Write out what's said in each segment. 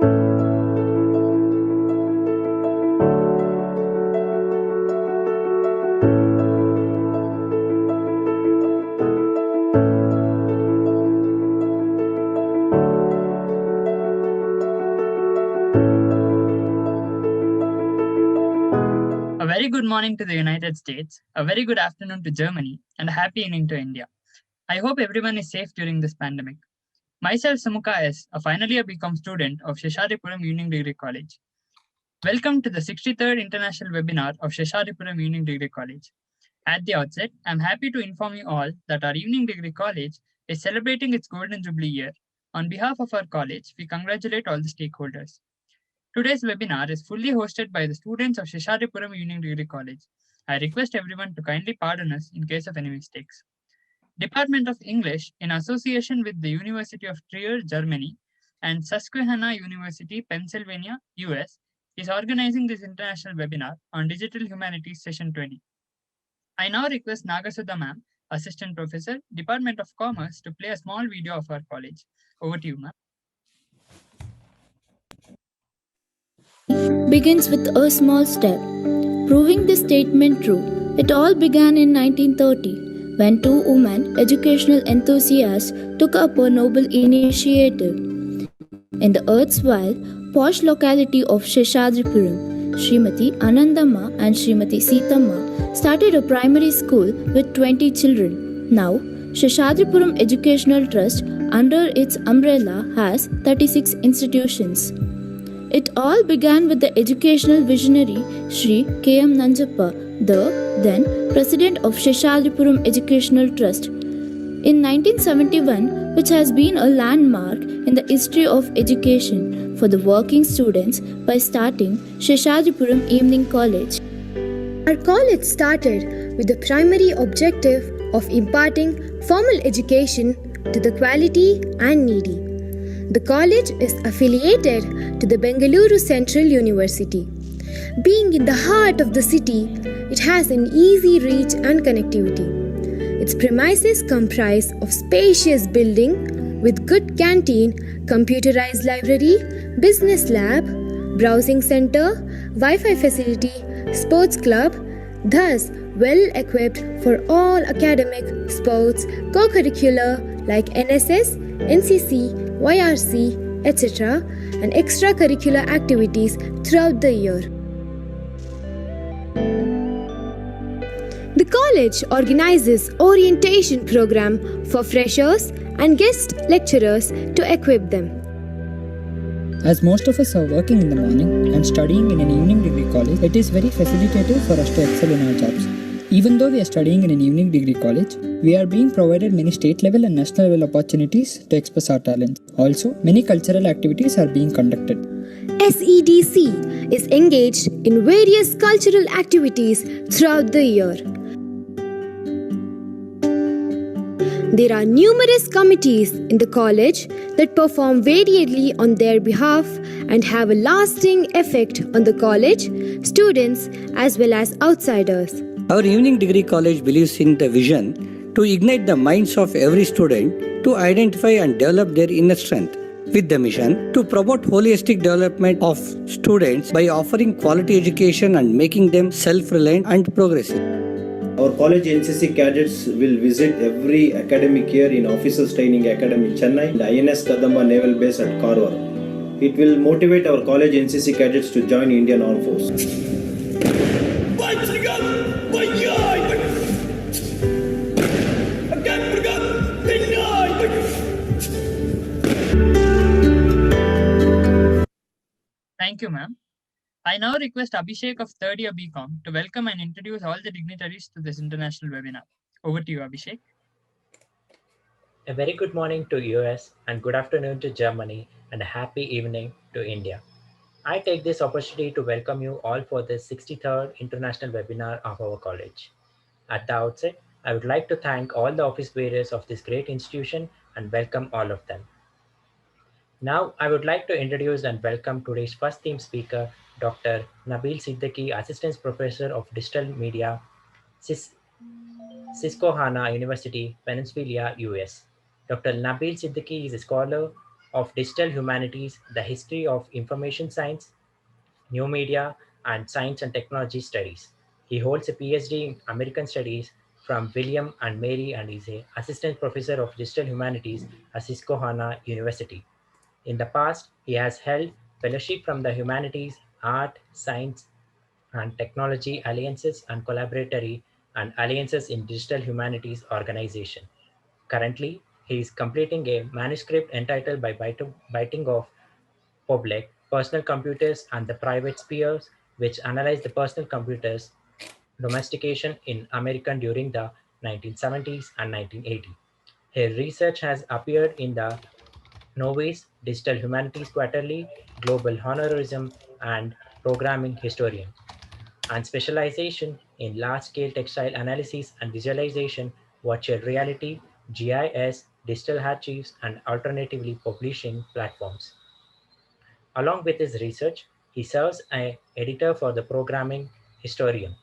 A very good morning to the United States, a very good afternoon to Germany, and a happy evening to India. I hope everyone is safe during this pandemic. Myself, Samukha S., a final year BCom student of Seshadripuram Union Degree College. Welcome to the 63rd International Webinar of Seshadripuram Union Degree College. At the outset, I'm happy to inform you all that our Evening Degree College is celebrating its Golden Jubilee year. On behalf of our college, we congratulate all the stakeholders. Today's webinar is fully hosted by the students of Seshadripuram Union Degree College. I request everyone to kindly pardon us in case of any mistakes. Department of English, in association with the University of Trier, Germany, and Susquehanna University, Pennsylvania, US, is organizing this international webinar on Digital Humanities Session 20. I now request Nagasudha ma'am, Assistant Professor, Department of Commerce, to play a small video of our college. Over to you, ma'am. Begins with a small step, proving this statement true. It all began in 1930 when two women, educational enthusiasts, took up a noble initiative. In the erstwhile posh locality of Seshadripuram, Srimati Anandamma and Srimati Seethamma started a primary school with 20 children. Now, Seshadripuram Educational Trust, under its umbrella, has 36 institutions. It all began with the educational visionary Sri K.M. Nanjappa, the then President of Seshadripuram Educational Trust, in 1971, which has been a landmark in the history of education for the working students by starting Seshadripuram Evening College. Our college started with the primary objective of imparting formal education to the quality and needy. The college is affiliated to the Bengaluru Central University. Being in the heart of the city, it has an easy reach and connectivity. Its premises comprise of spacious building with good canteen, computerized library, business lab, browsing center, Wi-Fi facility, sports club, thus well equipped for all academic, sports, co-curricular like NSS, NCC, YRC, etc. and extracurricular activities throughout the year. The college organizes orientation program for freshers and guest lecturers to equip them. As most of us are working in the morning and studying in an evening degree college, it is very facilitative for us to excel in our jobs. Even though we are studying in an evening degree college, we are being provided many state level and national level opportunities to express our talents. Also, many cultural activities are being conducted. SEDC is engaged in various cultural activities throughout the year. There are numerous committees in the college that perform variedly on their behalf and have a lasting effect on the college, students as well as outsiders. Our evening degree college believes in the vision to ignite the minds of every student to identify and develop their inner strength, with the mission to promote holistic development of students by offering quality education and making them self-reliant and progressive. Our college NCC cadets will visit every academic year in Officers Training Academy Chennai and INS Kadamba Naval Base at Karwar. It will motivate our college NCC cadets to join Indian Armed Forces. Thank you, ma'am. I now request Abhishek of third year BCom to welcome and introduce all the dignitaries to this international webinar. Over to you, Abhishek. A very good morning to US and good afternoon to Germany and a happy evening to India. I take this opportunity to welcome you all for the 63rd international webinar of our college. At the outset, I would like to thank all the office bearers of this great institution and welcome all of them. Now, I would like to introduce and welcome today's first theme speaker, Dr. Nabeel Siddiqui, Assistant Professor of Digital Media, Susquehanna University, Pennsylvania, US. Dr. Nabeel Siddiqui is a scholar of Digital Humanities, the History of Information Science, New Media, and Science and Technology Studies. He holds a PhD in American Studies from William and Mary and is a assistant professor of digital humanities at Susquehanna University. In the past, he has held fellowship from the Humanities, Art, Science, and Technology Alliances and Collaboratory and Alliances in Digital Humanities Organization. Currently, he is completing a manuscript entitled By Biting of Public, Personal Computers and the Private Spheres, which analyze the personal computers domestication in American during the 1970s and 1980s. His research has appeared in the Novice, Digital Humanities Quarterly, Global Honorism, and Programming Historian, and specialization in large-scale textile analysis and visualization, virtual reality, GIS, digital archives, and alternatively publishing platforms. Along with his research, he serves as editor for the Programming Historian.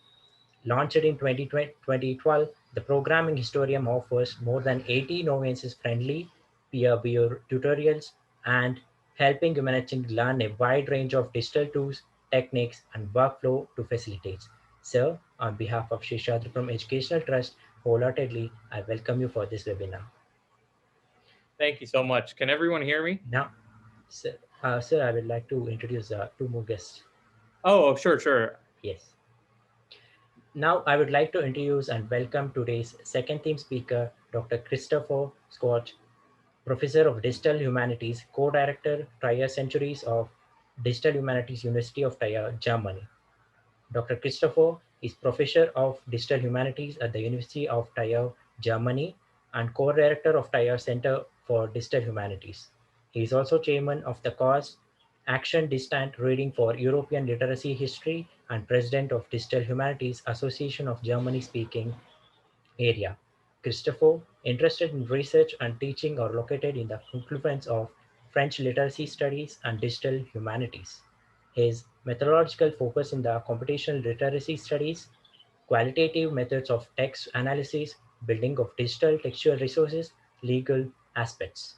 Launched in 2012, the Programming Historian offers more than 80 novices-friendly peer-reviewed tutorials and helping humanitarians learn a wide range of digital tools, techniques, and workflow to facilitate. So, on behalf of Seshadripuram Educational Trust, wholeheartedly, I welcome you for this webinar. Thank you so much. Can everyone hear me? Now, sir, I would like to introduce two more guests. Oh, sure. Yes. Now, I would like to introduce and welcome today's second theme speaker, Dr. Christopher Scott, Professor of Digital Humanities, Co-Director, Trier Centuries of Digital Humanities, University of Trier, Germany. Dr. Christopher is Professor of Digital Humanities at the University of Trier, Germany, and Co-Director of Trier Center for Digital Humanities. He is also Chairman of the cause Action Distant Reading for European Literacy History and President of Digital Humanities Association of Germany Speaking Area. Christopher, interested in research and teaching, are located in the confluence of French literacy studies and digital humanities. His methodological focus in the computational literacy studies, qualitative methods of text analysis, building of digital textual resources, legal aspects.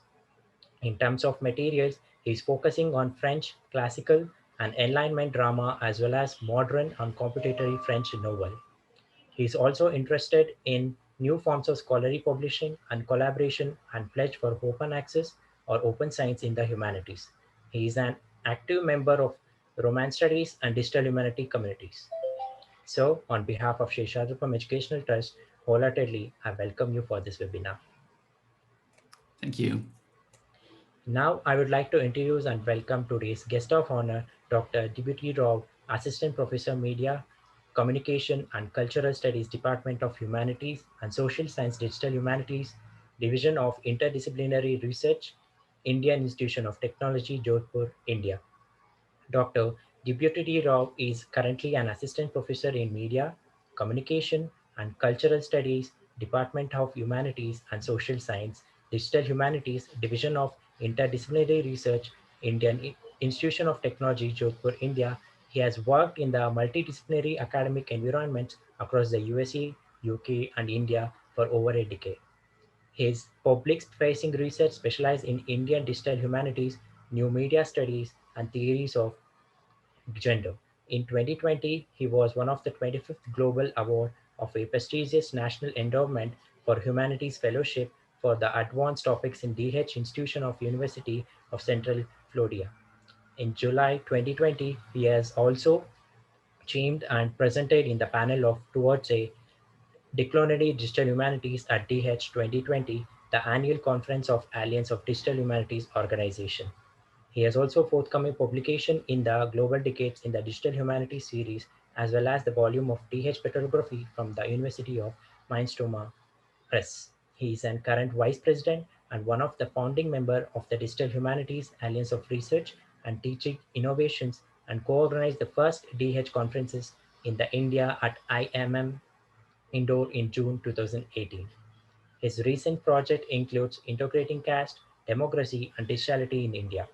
In terms of materials, he is focusing on French classical and Enlightenment drama as well as modern and contemporary French novel. He is also interested in new forms of scholarly publishing and collaboration and pledge for open access or open science in the humanities. He is an active member of Romance Studies and Digital Humanity communities. So, on behalf of Seshadripuram Educational Trust, wholeheartedly, I welcome you for this webinar. Thank you. Now, I would like to introduce and welcome today's guest of honor, Dr. Dibyadyuti, Assistant Professor Media, Communication and Cultural Studies, Department of Humanities and Social Science Digital Humanities, Division of Interdisciplinary Research, Indian Institute of Technology, Jodhpur, India. Dr. Dibyadyuti Rao is currently an assistant professor in media, communication, and cultural studies, Department of Humanities and Social Science, Digital Humanities, Division of Interdisciplinary Research, Indian Institute of Technology, Jodhpur, India. He has worked in the multidisciplinary academic environments across the USA, UK, and India for over a decade. His public-facing research specialized in Indian digital humanities, new media studies, and theories of gender. In 2020, he was one of the 25th Global Award of a prestigious National Endowment for Humanities Fellowship for the Advanced Topics in DH Institution of University of Central Florida. In July 2020, he has also chaired and presented in the panel of Towards a Declinary Digital Humanities at DH 2020, the annual conference of Alliance of Digital Humanities Organization. He has also forthcoming publication in the Global Decades in the Digital Humanities series, as well as the volume of DH Petrography from the University of Mainstoma Press. He is an current vice president and one of the founding member of the Digital Humanities Alliance of Research and Teaching Innovations, and co-organized the first DH conferences in the India at IMM Indore in June 2018. His recent project includes Integrating Caste, Democracy, and Digitality in India,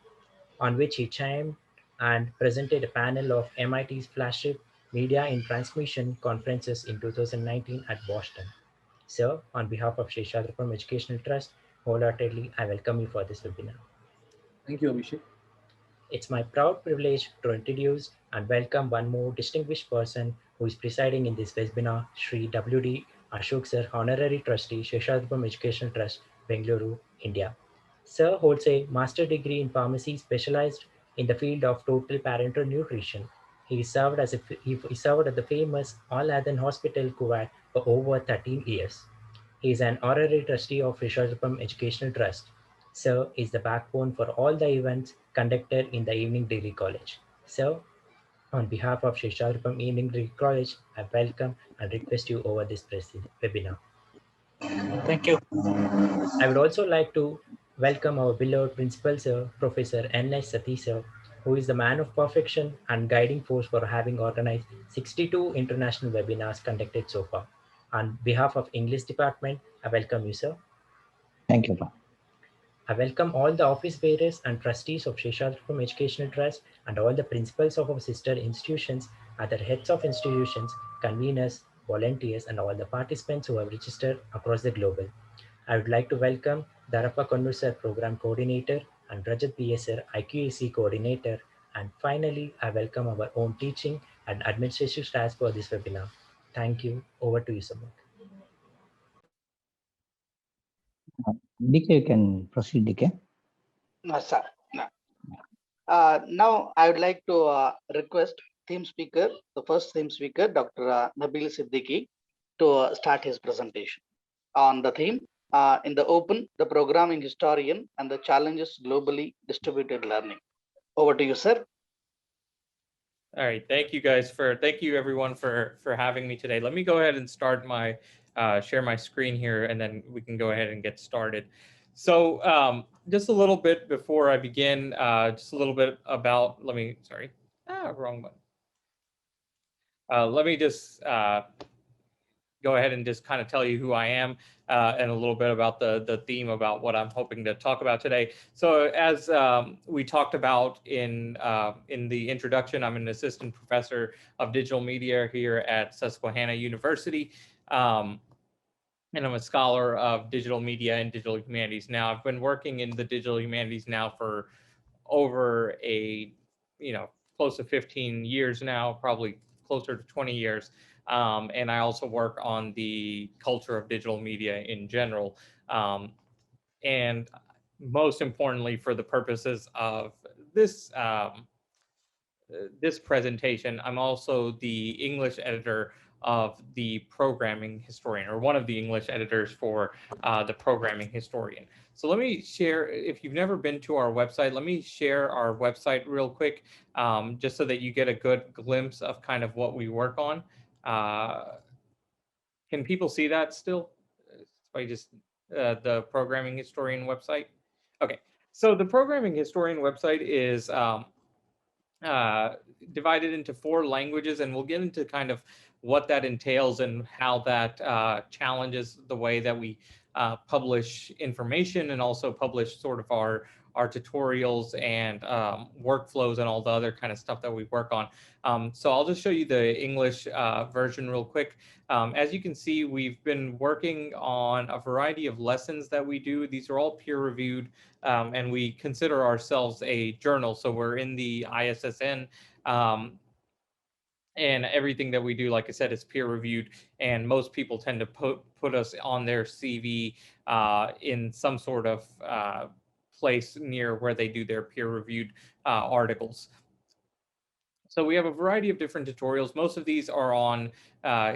on which he chimed and presented a panel of MIT's flagship Media in Transmission conferences in 2019 at Boston. So, on behalf of Seshadripuram Educational Trust, wholeheartedly, I welcome you for this webinar. Thank you, Abhishek. It's my proud privilege to introduce and welcome one more distinguished person who is presiding in this webinar, Sri W.D. Ashok Sir, Honorary Trustee, Seshadripuram Educational Trust, Bengaluru, India. Sir holds a master degree in pharmacy specialized in the field of total parenteral nutrition. He served he served at the famous Al Adhan Hospital, Kuwait for over 13 years. He is an honorary trustee of Seshadripuram Educational Trust. Sir is the backbone for all the events conducted in the Evening Degree College. Sir, on behalf of Seshadripuram Evening Degree College, I welcome and request you over this webinar. Thank you. I would also like to welcome our beloved Principal Sir, Professor N.S. Sati Sir, who is the man of perfection and guiding force for having organized 62 international webinars conducted so far. On behalf of English Department, I welcome you, sir. Thank you. I welcome all the office bearers and trustees of Seshadripuram Educational Trust and all the principals of our sister institutions, other heads of institutions, conveners, volunteers, and all the participants who have registered across the globe. I would like to welcome Darappa Konnu Sir, Program Coordinator, and Rajat PS Sir, IQAC Coordinator. And finally, I welcome our own teaching and administrative staff for this webinar. Thank you. Over to you, Samuk. DK, you can proceed, DK. No, sir. No. Now, I would like to request theme speaker, the first theme speaker, Dr. Nabeel Siddiqui, to start his presentation on the theme, in the open, the programming historian and the challenges globally distributed learning. Over to you, sir. All right, thank you everyone for having me today. Let me go ahead and start my share my screen here, and then we can go ahead and get started. So just a little bit before I begin, just a little bit about, wrong button. Let me just go ahead and just kind of tell you who I am and a little bit about the theme about what I'm hoping to talk about today. So as we talked about in the introduction, I'm an assistant professor of digital media here at Susquehanna University. And I'm a scholar of digital media and digital humanities. Now, I've been working in the digital humanities now for over close to 15 years now, probably closer to 20 years. And I also work on the culture of digital media in general. And most importantly, for the purposes of this, this presentation, I'm also the English editor of the Programming Historian, or one of the English editors for the Programming Historian. So let me share, if you've never been to our website, let me share our website real quick, just so that you get a good glimpse of kind of what we work on. Can people see that still? By just the Programming Historian website? Okay, so the Programming Historian website is divided into 4 languages, and we'll get into kind of what that entails and how that challenges the way that we publish information and also publish sort of our tutorials and workflows and all the other kind of stuff that we work on. So I'll just show you the English version real quick. As you can see, we've been working on a variety of lessons that we do. These are all peer-reviewed, and we consider ourselves a journal. So we're in the ISSN, and everything that we do, like I said, is peer-reviewed. And most people tend to put us on their CV in some sort of place near where they do their peer-reviewed articles. So we have a variety of different tutorials. Most of these are on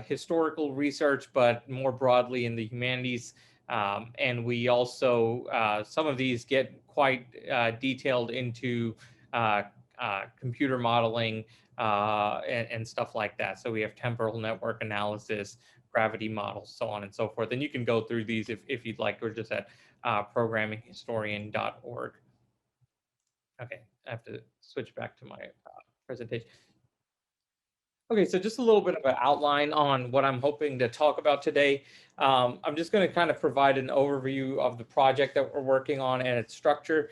historical research, but more broadly in the humanities. And we also, some of these get quite detailed into computer modeling and stuff like that. So we have temporal network analysis, gravity models, so on and so forth. And you can go through these if you'd like, or just at programminghistorian.org. Okay, I have to switch back to my presentation. Okay, so just a little bit of an outline on what I'm hoping to talk about today. I'm just going to kind of provide an overview of the project that we're working on and its structure,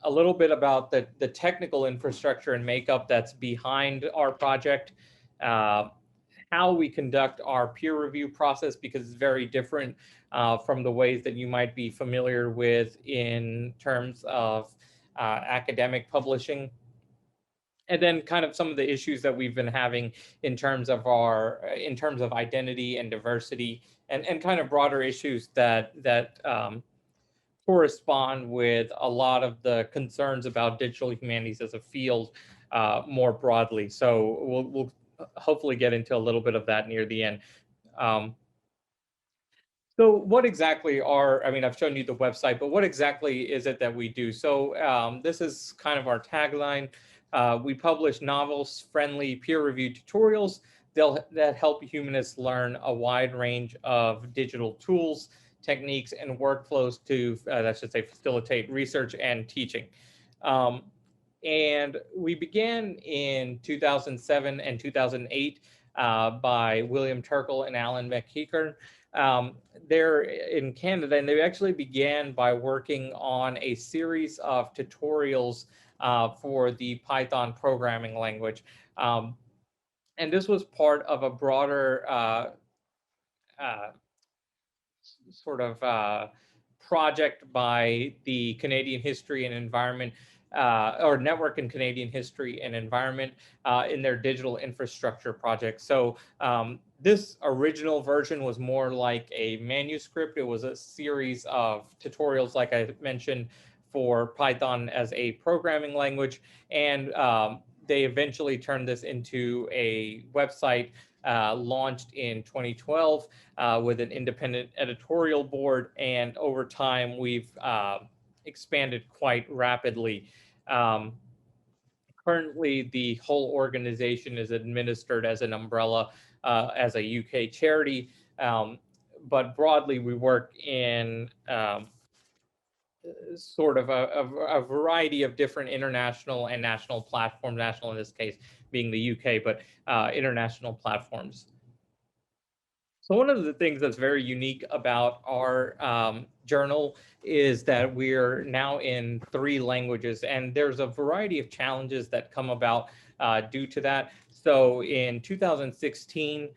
a little bit about the technical infrastructure and makeup that's behind our project, how we conduct our peer review process, because it's very different from the ways that you might be familiar with in terms of academic publishing, and then kind of some of the issues that we've been having in terms of identity and diversity, and kind of broader issues that correspond with a lot of the concerns about digital humanities as a field more broadly. So we'll hopefully get into a little bit of that near the end. So what exactly I mean, I've shown you the website, but what exactly is it that we do? So this is kind of our tagline. We publish novels-friendly, peer-reviewed tutorials that help humanists learn a wide range of digital tools, techniques, and workflows to, that should say, facilitate research and teaching. And we began in 2007 and 2008 by William Turkle and Alan McKeeker. They're in Canada, and they actually began by working on a series of tutorials for the Python programming language. And this was part of a broader sort of project by the Canadian History and Environment, or Network in Canadian History and Environment, in their digital infrastructure project. So this original version was more like a manuscript. It was a series of tutorials, like I mentioned, for Python as a programming language. And they eventually turned this into a website launched in 2012 with an independent editorial board. And over time, we've expanded quite rapidly. Currently, the whole organization is administered as an umbrella, as a UK charity. But broadly, we work in sort of a variety of different international and national platforms, national in this case being the UK, but international platforms. So one of the things that's very unique about our journal is that we're now in 3 languages, and there's a variety of challenges that come about due to that. So in 2016,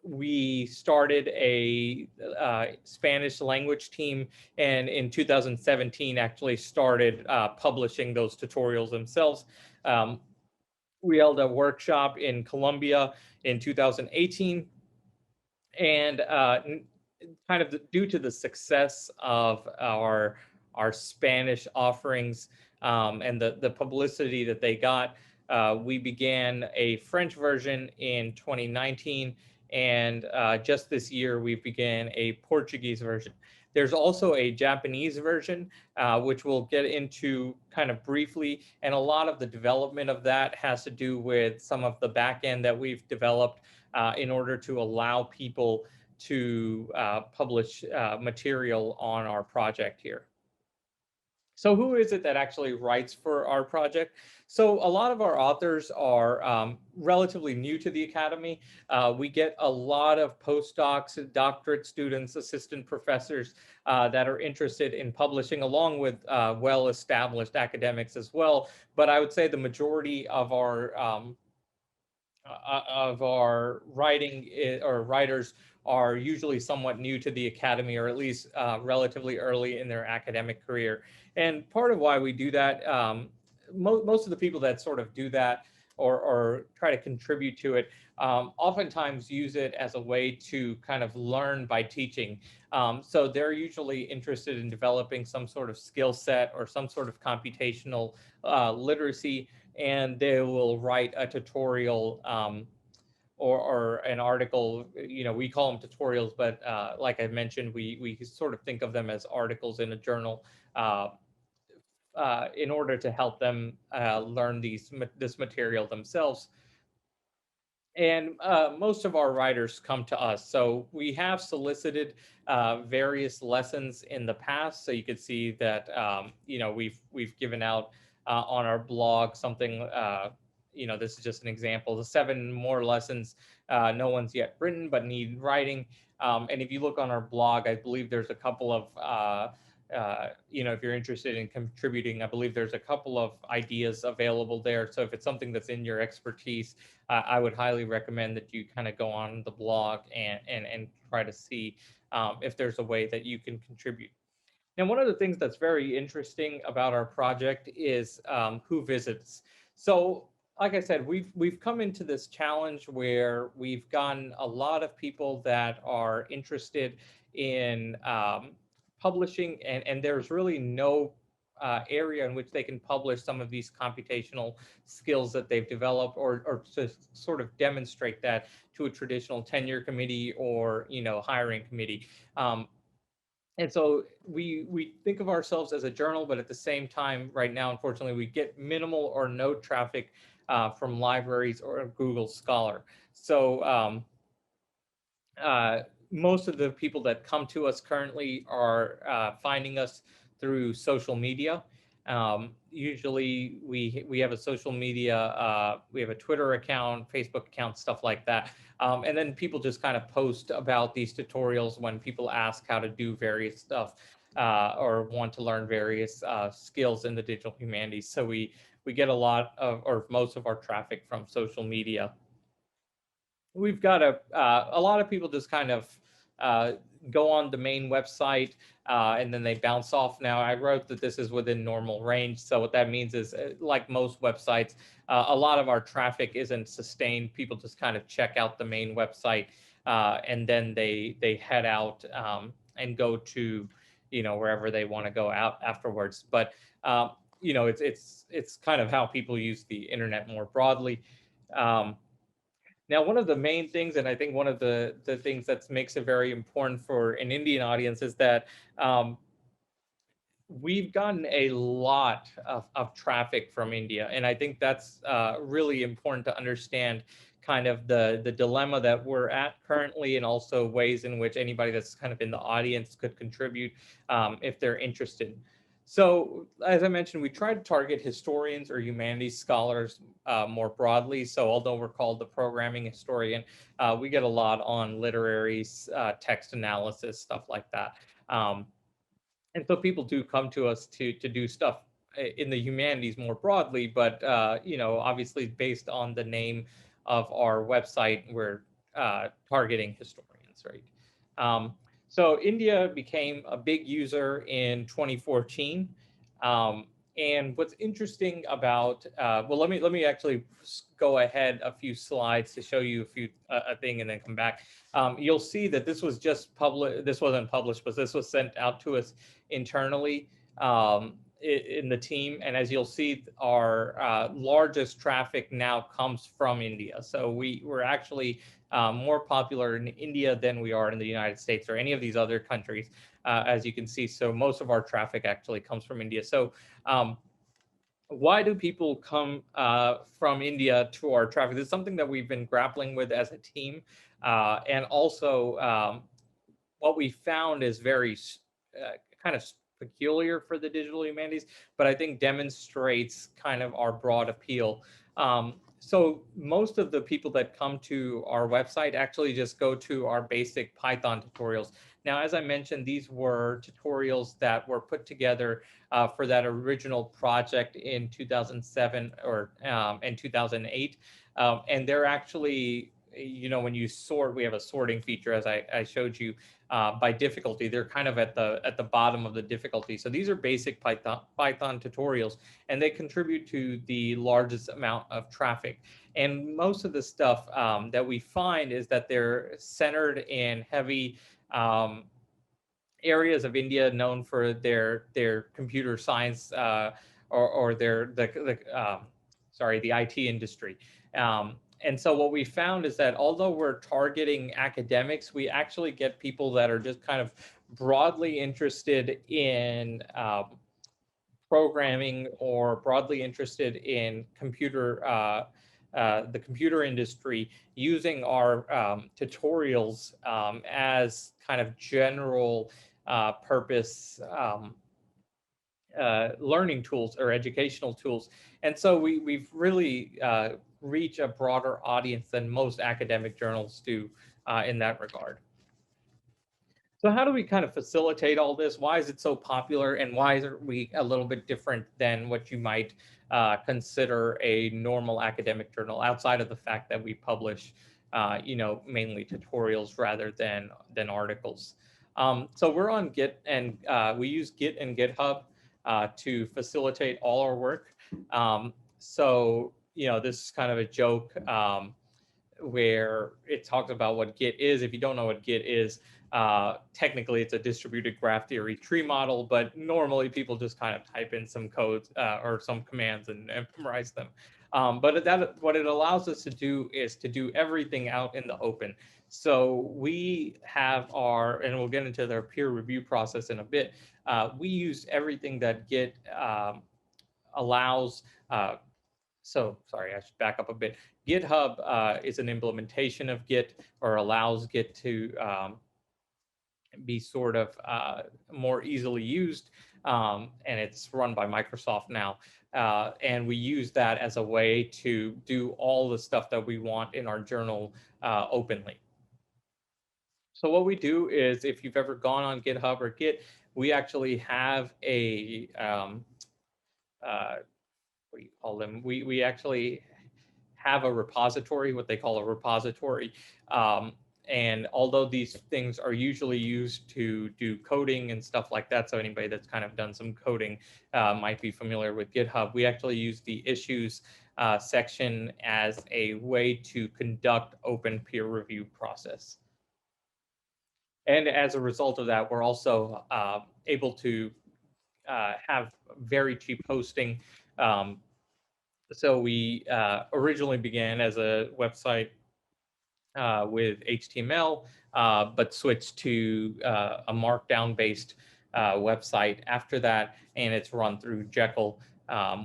we started a Spanish language team, and in 2017 actually started publishing those tutorials themselves. We held a workshop in Colombia in 2018, and kind of due to the success of our Spanish offerings and the publicity that they got, we began a French version in 2019, and just this year we began a Portuguese version. There's also a Japanese version, which we'll get into kind of briefly, and a lot of the development of that has to do with some of the back end that we've developed in order to allow people to publish material on our project here. So who is it that actually writes for our project? So a lot of our authors are relatively new to the Academy. We get a lot of postdocs, doctorate students, assistant professors that are interested in publishing, along with well-established academics as well. But I would say the majority of our writing or writers are usually somewhat new to the Academy, or at least relatively early in their academic career. And part of why we do that, most of the people that sort of do that or try to contribute to it, oftentimes use it as a way to kind of learn by teaching. So they're usually interested in developing some sort of skill set or some sort of computational literacy, and they will write a tutorial or an article. You know, we call them tutorials, but like I mentioned, we sort of think of them as articles in a journal in order to help them learn this material themselves. And most of our writers come to us. So we have solicited various lessons in the past. So you could see that you know, we've given out on our blog something. You know, this is just an example: the 7 more lessons no one's yet written but need writing. And if you look on our blog, I believe there's a couple of you know, if you're interested in contributing, I believe there's a couple of ideas available there. So if it's something that's in your expertise, I would highly recommend that you kind of go on the blog and try to see if there's a way that you can contribute. Now, one of the things that's very interesting about our project is who visits. So, like I said, we've come into this challenge where we've gotten a lot of people that are interested in publishing, and there's really no area in which they can publish some of these computational skills that they've developed, or to sort of demonstrate that to a traditional tenure committee or hiring committee. And so we think of ourselves as a journal, but at the same time, right now, unfortunately, we get minimal or no traffic from libraries or Google Scholar. So most of the people that come to us currently are finding us through social media. Usually we have a social media, we have a Twitter account, Facebook account, stuff like that. And then people just kind of post about these tutorials when people ask how to do various stuff or want to learn various skills in the digital humanities. So we get a lot of, or most of our traffic from social media. We've got a lot of people just kind of uh, go on the main website and then they bounce off. Now, I wrote that this is within normal range. So what that means is, like most websites, a lot of our traffic isn't sustained. People just kind of check out the main website and then they head out and go to wherever they want to go out afterwards. But it's kind of how people use the internet more broadly. Now, one of the main things, and I think one of the things that makes it very important for an Indian audience, is that we've gotten a lot of traffic from India. And I think that's really important to understand kind of the dilemma that we're at currently, and also ways in which anybody that's kind of in the audience could contribute if they're interested. So, as I mentioned, we try to target historians or humanities scholars more broadly. So, although we're called the programming historian, we get a lot on literary text analysis, stuff like that. And so people do come to us to do stuff in the humanities more broadly, but obviously based on the name of our website, we're targeting historians, right? So India became a big user in 2014. And what's interesting about well, let me actually go ahead a few slides to show you a thing, and then come back. You'll see that this was just published. This wasn't published, but this was sent out to us internally in the team. And as you'll see, our largest traffic now comes from India. So we're actually more popular in India than we are in the United States or any of these other countries, as you can see. So most of our traffic actually comes from India. So why do people come from India to our traffic? This is something that we've been grappling with as a team. And also what we found is very kind of peculiar for the digital humanities, but I think demonstrates kind of our broad appeal. So most of the people that come to our website actually just go to our basic Python tutorials. Now, as I mentioned, these were tutorials that were put together for that original project in 2007 or in 2008. And they're actually, when you sort, we have a sorting feature, as I showed you, by difficulty. They're kind of at the bottom of the difficulty. So these are basic Python tutorials, and they contribute to the largest amount of traffic. And most of the stuff that we find is that they're centered in heavy areas of India known for their computer science or the IT industry. And so what we found is that although we're targeting academics, we actually get people that are just kind of broadly interested in programming or broadly interested in the computer industry, using our tutorials as kind of general purpose learning tools or educational tools. And so we've really reach a broader audience than most academic journals do in that regard. So how do we kind of facilitate all this? Why is it so popular, and why are we a little bit different than what you might consider a normal academic journal, outside of the fact that we publish mainly tutorials rather than articles? So we're on Git, and we use Git and GitHub to facilitate all our work. So, this is kind of a joke where it talks about what Git is. If you don't know what Git is, technically it's a distributed graph theory tree model, but normally people just kind of type in some codes or some commands and memorize them. But what it allows us to do is to do everything out in the open. So we have and we'll get into their peer review process in a bit. We use everything that Git allows. So sorry, I should back up a bit. GitHub is an implementation of Git, or allows Git to be sort of more easily used, and it's run by Microsoft now. And we use that as a way to do all the stuff that we want in our journal openly. So what we do is, if you've ever gone on GitHub or Git, we actually have a what do you call them? We actually have a repository, what they call a repository. And although these things are usually used to do coding and stuff like that, so anybody that's kind of done some coding might be familiar with GitHub, we actually use the issues section as a way to conduct open peer review process. And as a result of that, we're also able to have very cheap hosting. So we originally began as a website with HTML, but switched to a Markdown-based website after that, and it's run through Jekyll,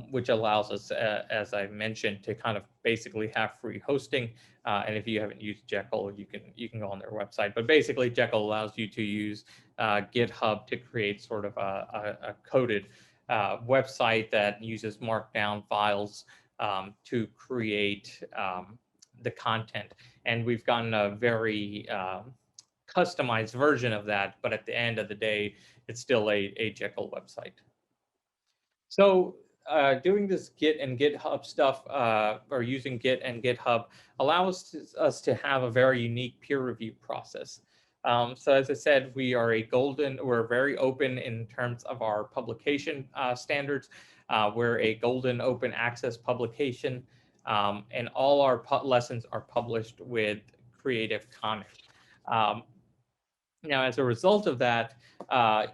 which allows us, as I mentioned, to kind of basically have free hosting. And if you haven't used Jekyll, you can go on their website. But basically, Jekyll allows you to use GitHub to create sort of a coded website that uses Markdown files to create the content. And we've gotten a very customized version of that, but at the end of the day, it's still a Jekyll website. So doing this Git and GitHub stuff, or using Git and GitHub, allows us to have a very unique peer review process. So as I said, we're very open in terms of our publication standards. We're a golden open access publication, and all our lessons are published with Creative Commons. Now, as a result of that,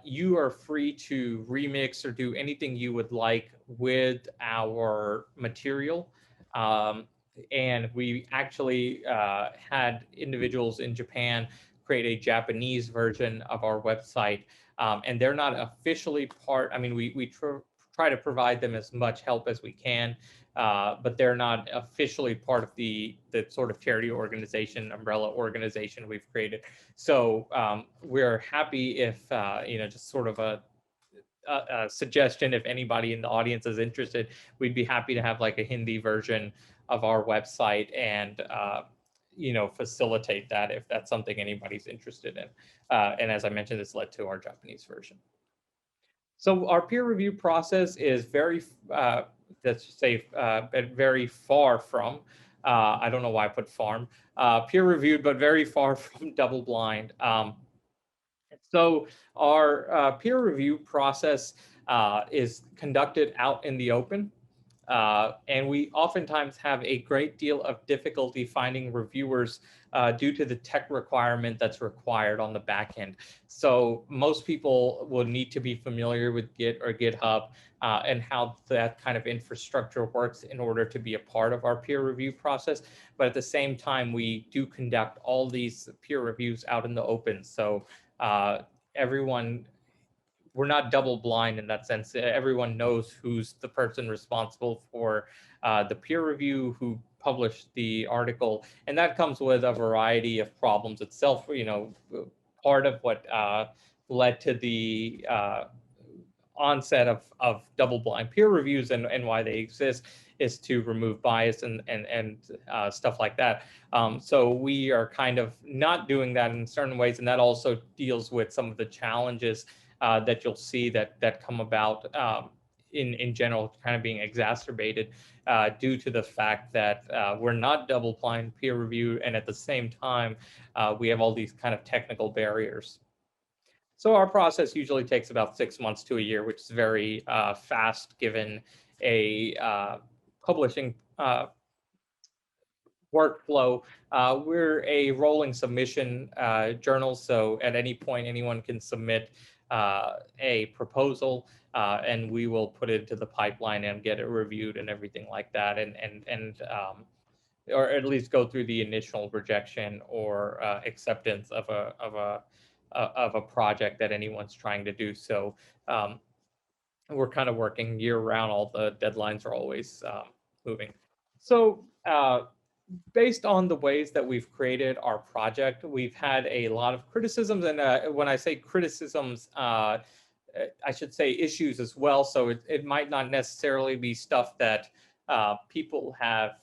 you are free to remix or do anything you would like with our material. And we actually had individuals in Japan create a Japanese version of our website. And they're not officially part, I mean, we try to provide them as much help as we can, but they're not officially part of the sort of charity organization, umbrella organization we've created. So we're happy if, just sort of a suggestion, if anybody in the audience is interested, we'd be happy to have like a Hindi version of our website and, facilitate that if that's something anybody's interested in. And as I mentioned, this led to our Japanese version. So our peer review process is very, very far from, I don't know why I put farm, peer reviewed, but very far from double blind. So our peer review process is conducted out in the open. And we oftentimes have a great deal of difficulty finding reviewers due to the tech requirement that's required on the back end. So most people will need to be familiar with Git or GitHub and how that kind of infrastructure works in order to be a part of our peer review process. But at the same time, we do conduct all these peer reviews out in the open. So we're not double blind in that sense. Everyone knows who's the person responsible for the peer review, who published the article, and that comes with a variety of problems itself. Part of what led to the onset of double blind peer reviews and why they exist is to remove bias and stuff like that. So we are kind of not doing that in certain ways, and that also deals with some of the challenges that you'll see that come about in general, kind of being exacerbated due to the fact that we're not double blind peer review, and at the same time, we have all these kind of technical barriers. So our process usually takes about 6 months to a year, which is very fast given a publishing workflow. We're a rolling submission journal, so at any point anyone can submit a proposal, and we will put it into the pipeline and get it reviewed and everything like that, and or at least go through the initial rejection or acceptance of a project that anyone's trying to do. So we're kind of working year round. All the deadlines are always moving. So based on the ways that we've created our project, we've had a lot of criticisms. And when I say criticisms, I should say issues as well. So it might not necessarily be stuff that people have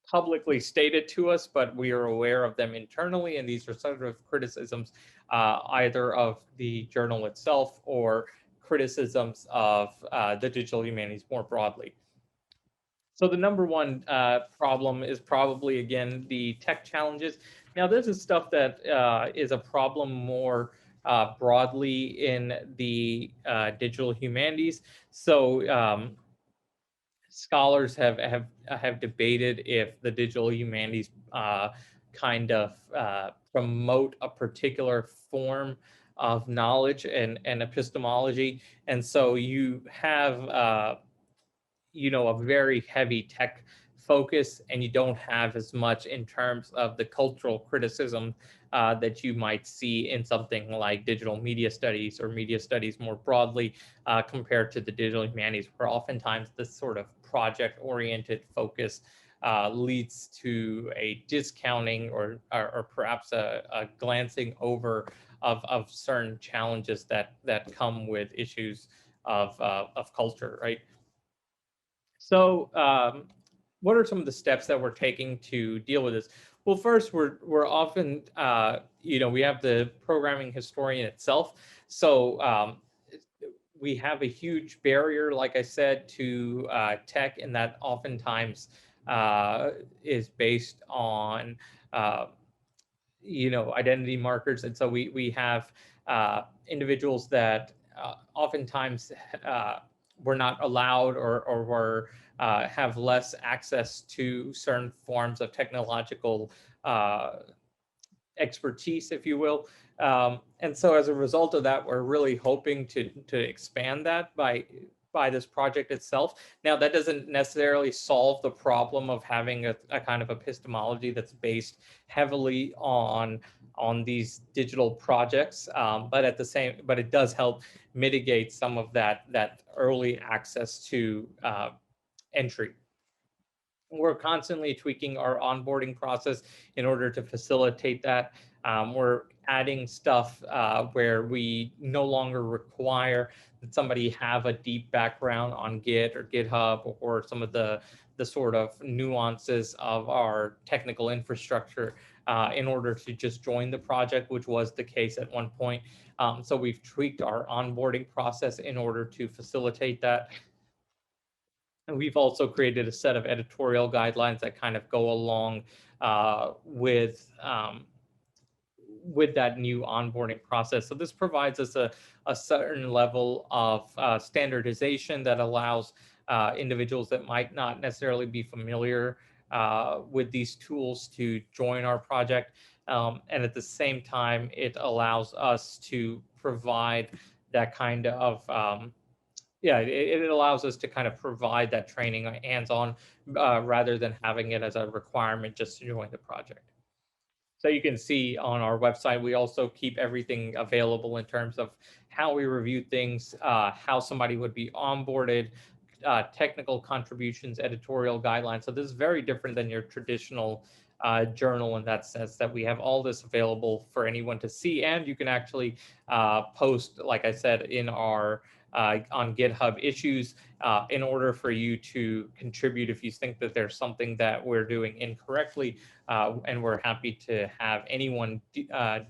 publicly stated to us, but we are aware of them internally. And these are sort of criticisms either of the journal itself or criticisms of the digital humanities more broadly. So the number one problem is probably, again, the tech challenges. Now, this is stuff that is a problem more broadly in the digital humanities. So scholars have debated if the digital humanities kind of promote a particular form of knowledge and epistemology. And so you have a very heavy tech focus, and you don't have as much in terms of the cultural criticism that you might see in something like digital media studies or media studies more broadly compared to the digital humanities, where oftentimes this sort of project-oriented focus leads to a discounting or perhaps a glancing over of certain challenges that come with issues of culture, right? So what are some of the steps that we're taking to deal with this? Well, first, we're often, we have the programming historian itself. So we have a huge barrier, like I said, to tech, and that oftentimes is based on, identity markers. And so we have individuals that oftentimes were not allowed or were have less access to certain forms of technological expertise, if you will. And so as a result of that, we're really hoping to expand that by this project itself. Now, that doesn't necessarily solve the problem of having a kind of epistemology that's based heavily on these digital projects, but it does help mitigate some of that early access to entry. We're constantly tweaking our onboarding process in order to facilitate that. We're adding stuff where we no longer require that somebody have a deep background on Git or GitHub or some of the sort of nuances of our technical infrastructure in order to just join the project, which was the case at one point. So we've tweaked our onboarding process in order to facilitate that. And we've also created a set of editorial guidelines that kind of go along with that new onboarding process. So this provides us a certain level of standardization that allows individuals that might not necessarily be familiar with these tools to join our project. And at the same time, it allows us to provide that kind of it allows us to kind of provide that training hands-on rather than having it as a requirement just to join the project. So you can see on our website, we also keep everything available in terms of how we review things, how somebody would be onboarded, technical contributions, editorial guidelines. So this is very different than your traditional journal in that sense, that we have all this available for anyone to see. And you can actually post, like I said, in our on GitHub issues in order for you to contribute if you think that there's something that we're doing incorrectly. And we're happy to have anyone but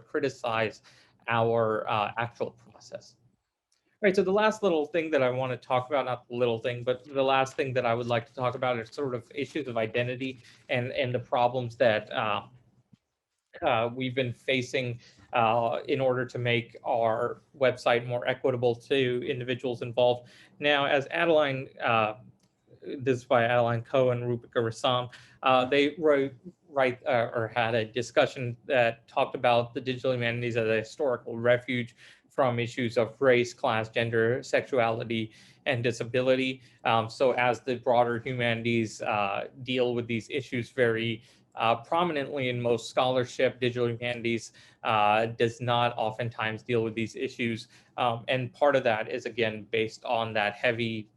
criticize our actual process. All right, so the last little thing that I want to talk about, not the little thing, but the last thing that I would like to talk about is sort of issues of identity and the problems that we've been facing in order to make our website more equitable to individuals involved. Now, as Adeline, this is by Adeline Coe and Rupika Rassam, they or had a discussion that talked about the digital humanities as a historical refuge from issues of race, class, gender, sexuality, and disability. So as the broader humanities deal with these issues very prominently in most scholarship, digital humanities does not oftentimes deal with these issues. And part of that is, again, based on that heavy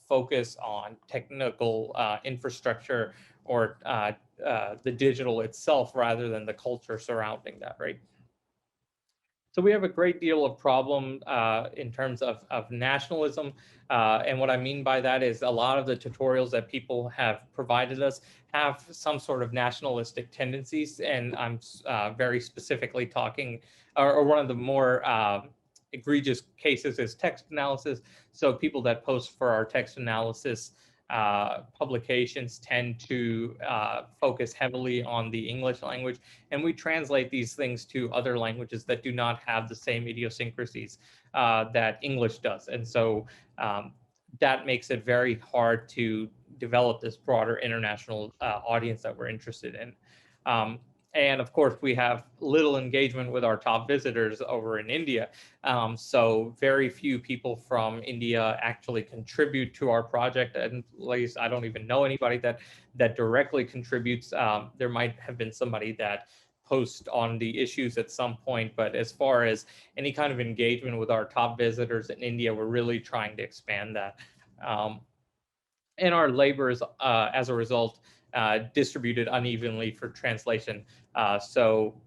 focus on technical infrastructure or the digital itself rather than the culture surrounding that, right? So we have a great deal of problem in terms of nationalism. And what I mean by that is a lot of the tutorials that people have provided us have some sort of nationalistic tendencies. And I'm very specifically talking, or one of the more egregious cases is text analysis. So people that post for our text analysis publications tend to focus heavily on the English language, and we translate these things to other languages that do not have the same idiosyncrasies that English does. And so that makes it very hard to develop this broader international audience that we're interested in. And of course, we have little engagement with our top visitors over in India. So very few people from India actually contribute to our project. And at least I don't even know anybody that directly contributes. There might have been somebody that posts on the issues at some point, but as far as any kind of engagement with our top visitors in India, we're really trying to expand that. And our labor is, as a result, distributed unevenly for translation. So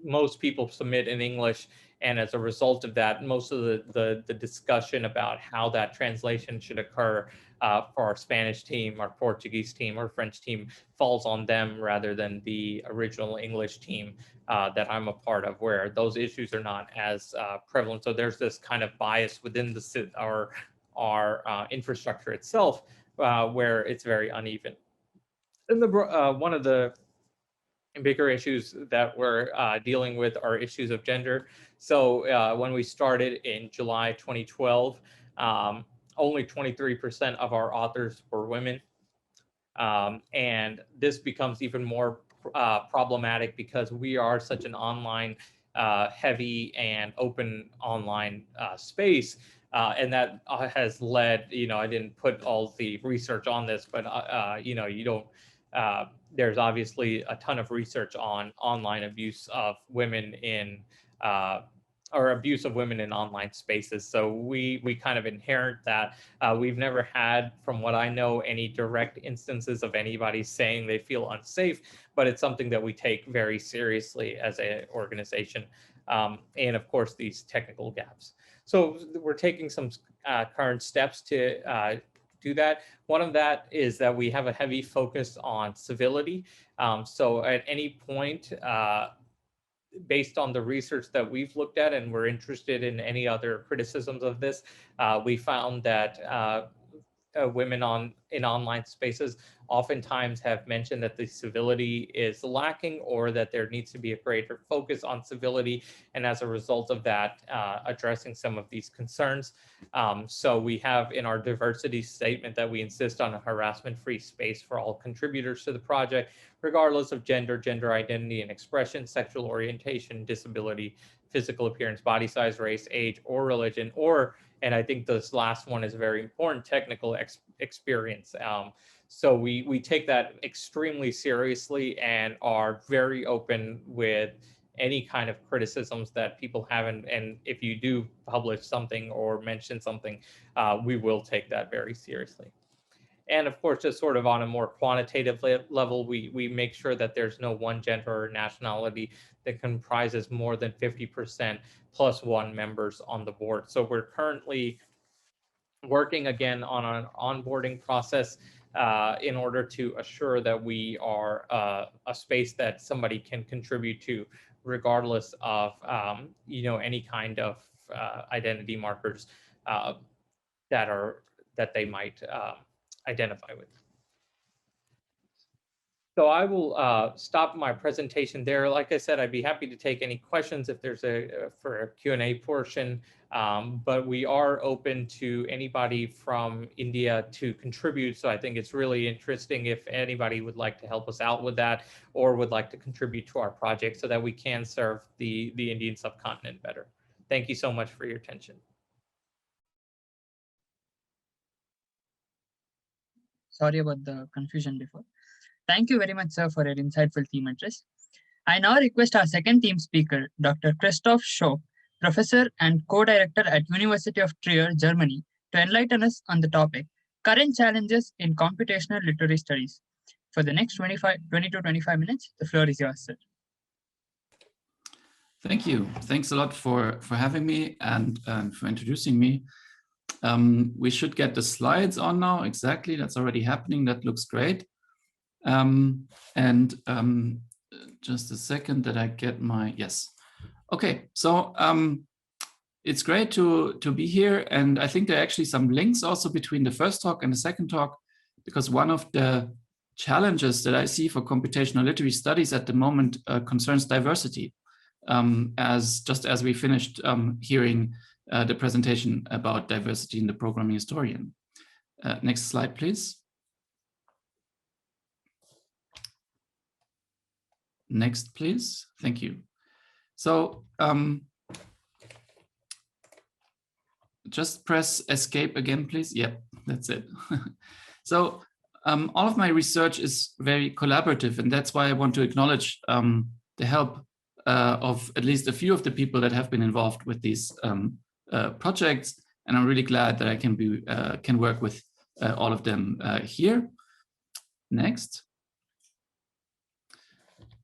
most people submit in English, and as a result of that, most of the discussion about how that translation should occur for our Spanish team, our Portuguese team, or French team falls on them rather than the original English team that I'm a part of, where those issues are not as prevalent. So there's this kind of bias within our infrastructure itself where it's very uneven. And one of the bigger issues that we're dealing with are issues of gender. So when we started in July 2012, only 23% of our authors were women. And this becomes even more problematic because we are such an online heavy and open online space. And that has led, I didn't put all the research on this, but, you don't, there's obviously a ton of research on online abuse of women in, or abuse of women in online spaces. So we kind of inherit that. We've never had, from what I know, any direct instances of anybody saying they feel unsafe, but it's something that we take very seriously as an organization. And of course, these technical gaps. So we're taking some current steps to do that. One of that is that we have a heavy focus on civility. So at any point, based on the research that we've looked at, and we're interested in any other criticisms of this, we found that women in online spaces oftentimes have mentioned that the civility is lacking, or that there needs to be a greater focus on civility, and as a result of that, addressing some of these concerns. So we have in our diversity statement that we insist on a harassment-free space for all contributors to the project, regardless of gender, gender identity and expression, sexual orientation, disability, physical appearance, body size, race, age, or religion, or, and I think this last one is very important, technical experience. So we take that extremely seriously and are very open with any kind of criticisms that people have. And if you do publish something or mention something, we will take that very seriously. And of course, just sort of on a more quantitative level, we make sure that there's no one gender or nationality that comprises more than 50% plus one members on the board. So we're currently working again on an onboarding process in order to assure that we are a space that somebody can contribute to, regardless of any kind of identity markers that they might identify with. So I will stop my presentation there. Like I said, I'd be happy to take any questions if there's for a Q&A portion, but we are open to anybody from India to contribute. So I think it's really interesting if anybody would like to help us out with that or would like to contribute to our project so that we can serve the Indian subcontinent better. Thank you so much for your attention. Sorry about the confusion before. Thank you very much, sir, for your insightful theme address. I now request our second theme speaker, Dr. Christof Schöch, professor and co-director at University of Trier, Germany, to enlighten us on the topic, current challenges in computational literary studies. For the next 20 to 25 minutes, the floor is yours, sir. Thank you. Thanks a lot for having me and for introducing me. We should get the slides on now. Exactly, that's already happening. That looks great. Just a second that I get my, yes. Okay, so it's great to be here. And I think there are actually some links also between the first talk and the second talk, because one of the challenges that I see for computational literary studies at the moment concerns diversity. Just as we finished hearing the presentation about diversity in the programming historian. Next slide, please. Next, please. Thank you. So just press escape again, please. Yep, that's it. So all of my research is very collaborative, and that's why I want to acknowledge the help of at least a few of the people that have been involved with these projects, and I'm really glad that I can work with all of them here. Next.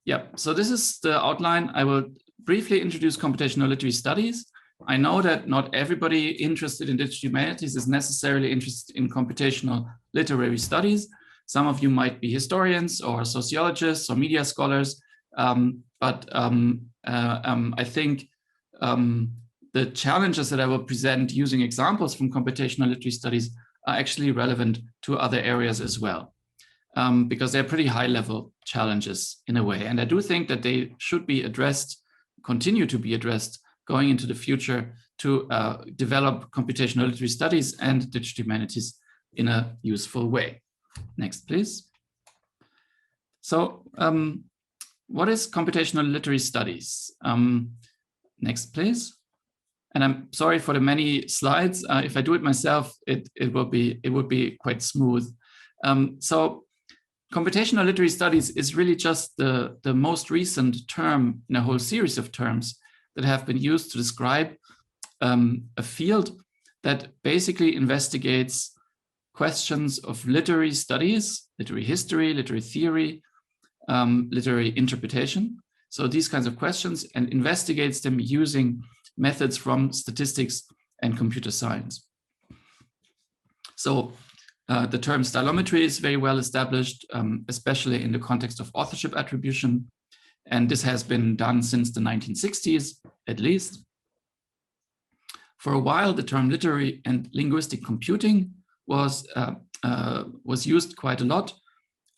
Yeah, so this is the outline. I will briefly introduce computational literary studies. I know that not everybody interested in digital humanities is necessarily interested in computational literary studies. Some of you might be historians or sociologists or media scholars, but I think the challenges that I will present using examples from computational literary studies are actually relevant to other areas as well, because they're pretty high-level challenges in a way. And I do think that they should be addressed, continue to be addressed, going into the future to develop computational literary studies and digital humanities in a useful way. Next, please. So what is computational literary studies? Next, please. And I'm sorry for the many slides. If I do it myself, it would be quite smooth. So computational literary studies is really just the most recent term in a whole series of terms that have been used to describe a field that basically investigates questions of literary studies, literary history, literary theory, literary interpretation. So these kinds of questions, and investigates them using methods from statistics and computer science. So the term stylometry is very well established, especially in the context of authorship attribution. And this has been done since the 1960s, at least. For a while, the term literary and linguistic computing was used quite a lot.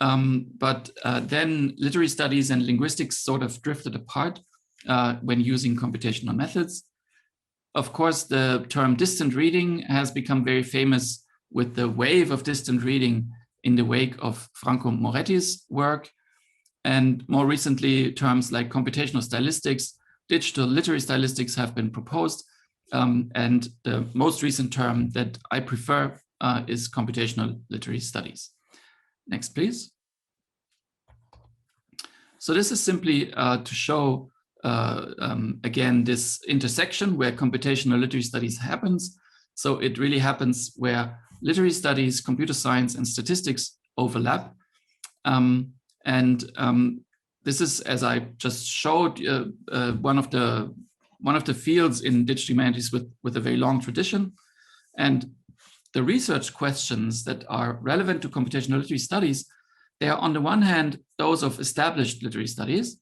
But then literary studies and linguistics sort of drifted apart when using computational methods. Of course, the term distant reading has become very famous with the wave of distant reading in the wake of Franco Moretti's work. And more recently, terms like computational stylistics, digital literary stylistics have been proposed. And the most recent term that I prefer is computational literary studies. Next, please. So this is simply to show, again, this intersection where computational literary studies happens. So it really happens where literary studies, computer science, and statistics overlap. This is, as I just showed, one of the fields in digital humanities with a very long tradition. And the research questions that are relevant to computational literary studies, they are on the one hand those of established literary studies,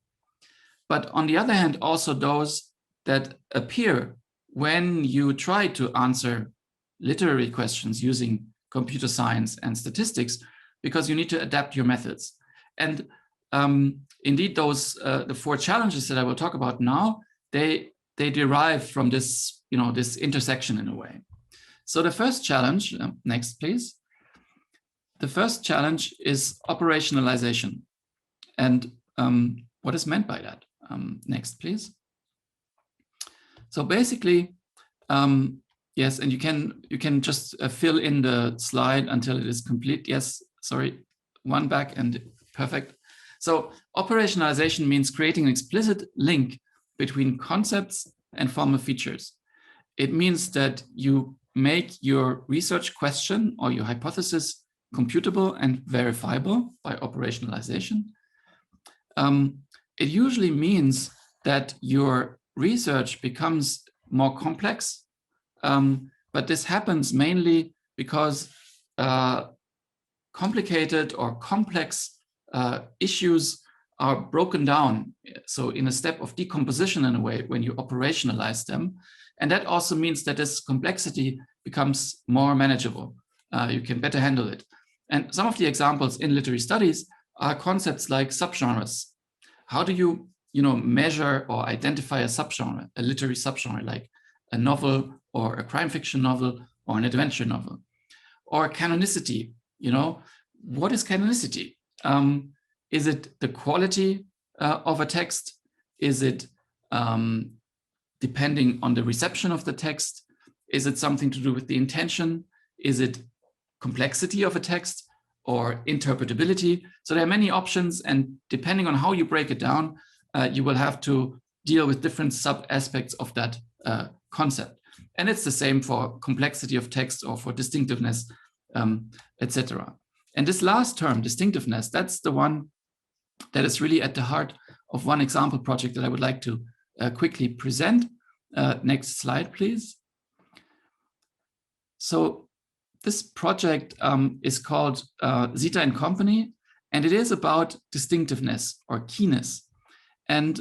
but on the other hand also those that appear when you try to answer literary questions using computer science and statistics, because you need to adapt your methods. And indeed, those the 4 challenges that I will talk about now, they derive from this, this intersection in a way. So the first challenge, next please. The first challenge is operationalization. And what is meant by that? Next, please. So basically, yes, and you can just fill in the slide until it is complete. Yes, sorry, one back and perfect. So operationalization means creating an explicit link between concepts and formal features. It means that you make your research question or your hypothesis computable and verifiable by operationalization. It usually means that your research becomes more complex, but this happens mainly because complicated or complex issues are broken down. So in a step of decomposition in a way, when you operationalize them. And that also means that this complexity becomes more manageable. You can better handle it. And some of the examples in literary studies are concepts like subgenres. How do you, measure or identify a subgenre, a literary subgenre, like a novel or a crime fiction novel or an adventure novel? Or canonicity, what is canonicity? Is it the quality of a text? Is it depending on the reception of the text? Is it something to do with the intention? Is it complexity of a text or interpretability? So there are many options, and depending on how you break it down, you will have to deal with different sub-aspects of that concept. And it's the same for complexity of text or for distinctiveness, etc. And this last term, distinctiveness, that's the one that is really at the heart of one example project that I would like to quickly present. Next slide, please. So this project is called Zita and Company, and it is about distinctiveness or keyness. And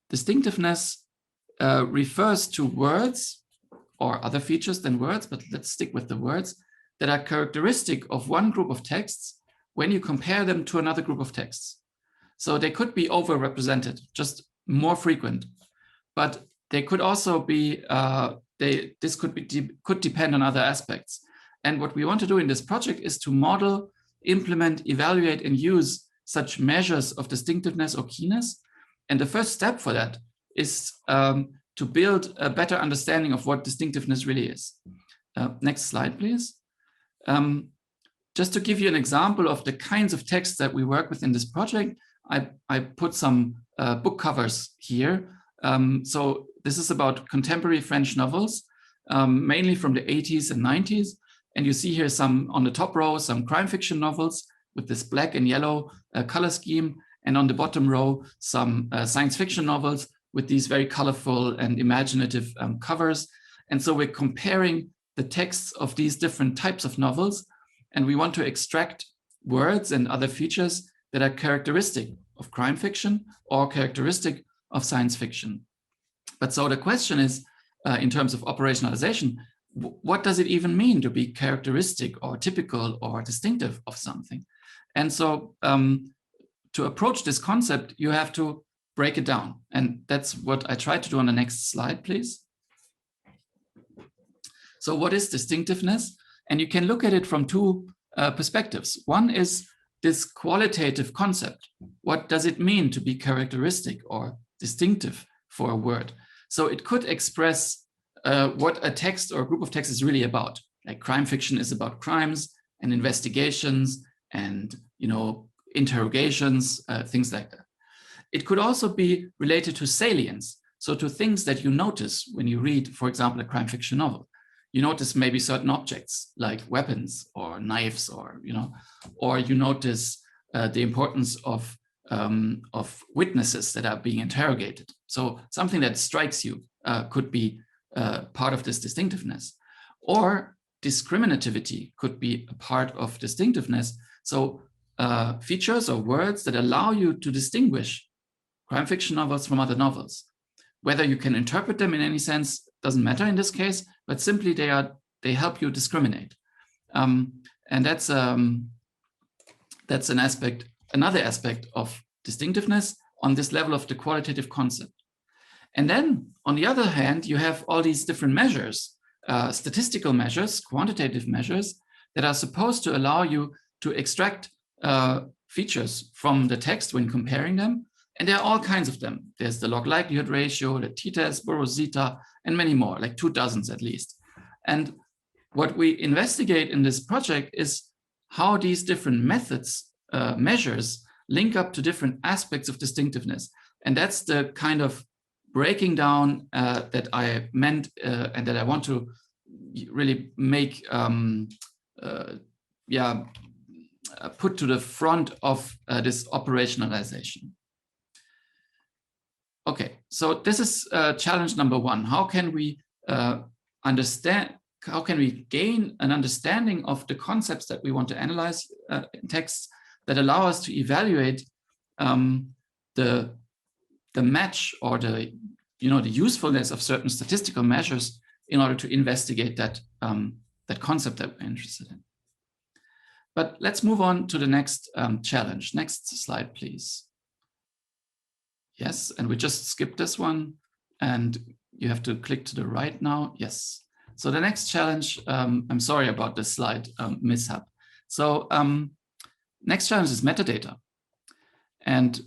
distinctiveness refers to words or other features than words, but let's stick with the words that are characteristic of one group of texts when you compare them to another group of texts. So they could be overrepresented, just more frequent, but they could also be, this could depend on other aspects. And what we want to do in this project is to model, implement, evaluate, and use such measures of distinctiveness or keyness. And the first step for that is to build a better understanding of what distinctiveness really is. Next slide, please. Just to give you an example of the kinds of texts that we work with in this project, I put some book covers here. So this is about contemporary French novels, mainly from the 80s and 90s. And you see here some, on the top row, some crime fiction novels with this black and yellow color scheme. And on the bottom row, some science fiction novels with these very colorful and imaginative covers. And so we're comparing the texts of these different types of novels. And we want to extract words and other features that are characteristic of crime fiction or characteristic of science fiction. But so the question is, in terms of operationalization, what does it even mean to be characteristic or typical or distinctive of something? And so to approach this concept, you have to break it down. And that's what I tried to do on the next slide, please. So what is distinctiveness? And you can look at it from two perspectives. One is this qualitative concept. What does it mean to be characteristic or distinctive for a word? So it could express what a text or a group of texts is really about. Like crime fiction is about crimes and investigations and, interrogations, things like that. It could also be related to salience. So to things that you notice when you read, for example, a crime fiction novel. You notice maybe certain objects like weapons or knives, or you notice the importance of witnesses that are being interrogated. So something that strikes you could be part of this distinctiveness, or discriminativity could be a part of distinctiveness. So features or words that allow you to distinguish crime fiction novels from other novels. Whether you can interpret them in any sense doesn't matter in this case, but simply they help you discriminate. And that's an aspect another aspect of distinctiveness on this level of the qualitative concept. And then on the other hand, you have all these different measures, statistical measures, quantitative measures that are supposed to allow you to extract features from the text when comparing them. And there are all kinds of them. There's the log likelihood ratio, the t-test, Burrows-Zeta, and many more, like 2 dozens at least. And what we investigate in this project is how these different methods, measures, link up to different aspects of distinctiveness. And that's the kind of breaking down that I meant and that I want to really make, put to the front of this operationalization. Okay, so this is challenge number 1. How can we how can we gain an understanding of the concepts that we want to analyze in texts that allow us to evaluate the match or the usefulness of certain statistical measures in order to investigate that that concept that we're interested in. But let's move on to the next challenge. Next slide, please. Yes, and we just skipped this one, and you have to click to the right now. Yes. So the next challenge, I'm sorry about this slide mishap. So next challenge is metadata. And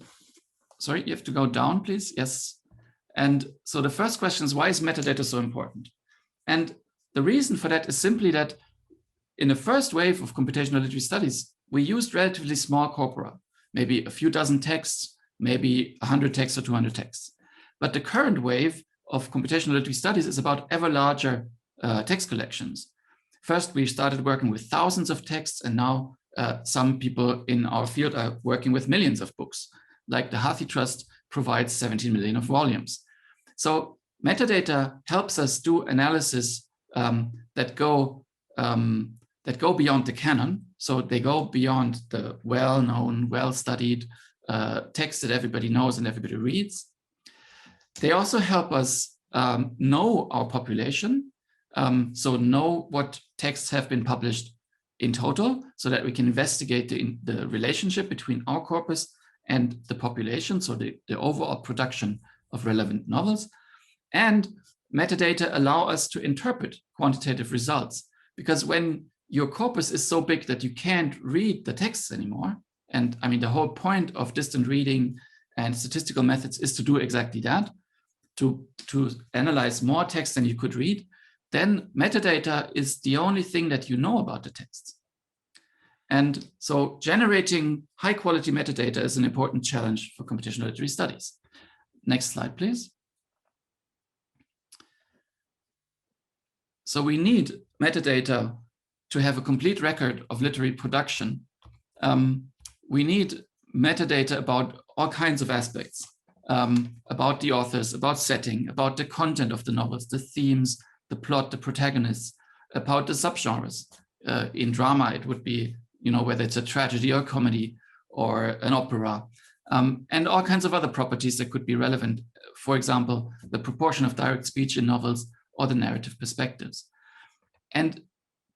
sorry, you have to go down, please. Yes. And so the first question is, why is metadata so important? And the reason for that is simply that in the first wave of computational literary studies, we used relatively small corpora, maybe a few dozen texts, maybe 100 texts or 200 texts. But the current wave of computational literary studies is about ever larger text collections. First, we started working with thousands of texts, and now some people in our field are working with millions of books, like the Hathi Trust provides 17 million of volumes. So metadata helps us do analysis that go beyond the canon. So they go beyond the well-known, well-studied text that everybody knows and everybody reads. They also help us know our population, so know what texts have been published in total, so that we can investigate the relationship between our corpus and the population, so the overall production of relevant novels. And metadata allow us to interpret quantitative results, because when your corpus is so big that you can't read the texts anymore, and I mean, the whole point of distant reading and statistical methods is to do exactly that, to analyze more text than you could read, then metadata is the only thing that you know about the texts. And so generating high quality metadata is an important challenge for computational literary studies. Next slide, please. So we need metadata to have a complete record of literary production. We need metadata about all kinds of aspects, about the authors, about setting, about the content of the novels, the themes, the plot, the protagonists, about the subgenres. In drama, it would be, whether it's a tragedy or comedy or an opera, and all kinds of other properties that could be relevant. For example, the proportion of direct speech in novels or the narrative perspectives. And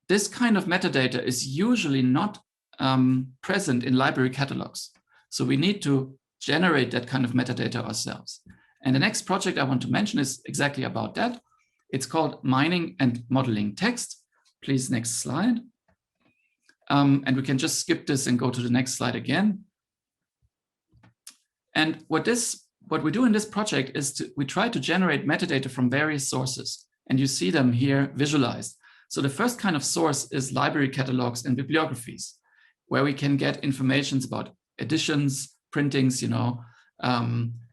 this kind of metadata is usually not present in library catalogs. So we need to generate that kind of metadata ourselves. And the next project I want to mention is exactly about that. It's called Mining and Modeling Text. Please, next slide. And we can just skip this and go to the next slide again. And what we do in this project is we try to generate metadata from various sources. And you see them here visualized. So the first kind of source is library catalogs and bibliographies, where we can get information about editions, printings,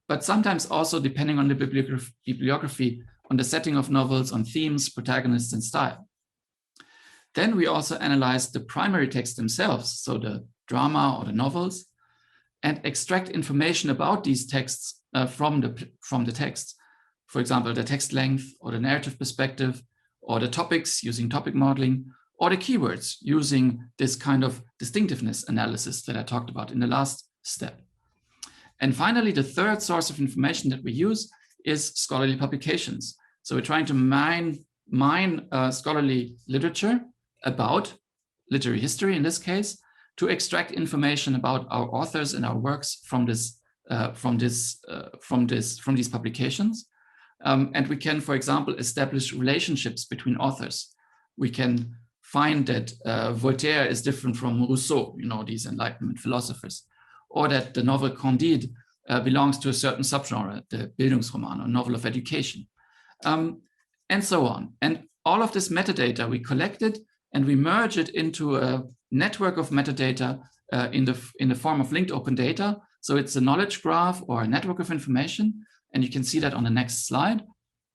but sometimes also, depending on the bibliography, on the setting of novels, on themes, protagonists, and style. Then we also analyze the primary texts themselves, so the drama or the novels, and extract information about these texts from the text. For example, the text length or the narrative perspective, or the topics using topic modeling, or the keywords using this kind of distinctiveness analysis that I talked about in the last step. And finally, the third source of information that we use is scholarly publications. So we're trying to mine scholarly literature about literary history in this case, to extract information about our authors and our works from these publications. And we can, for example, establish relationships between authors. We can find that Voltaire is different from Rousseau, these Enlightenment philosophers, or that the novel Candide belongs to a certain subgenre, the Bildungsroman, or novel of education, and so on. And all of this metadata we collected and we merge it into a network of metadata in the form of linked open data. So it's a knowledge graph or a network of information. And you can see that on the next slide.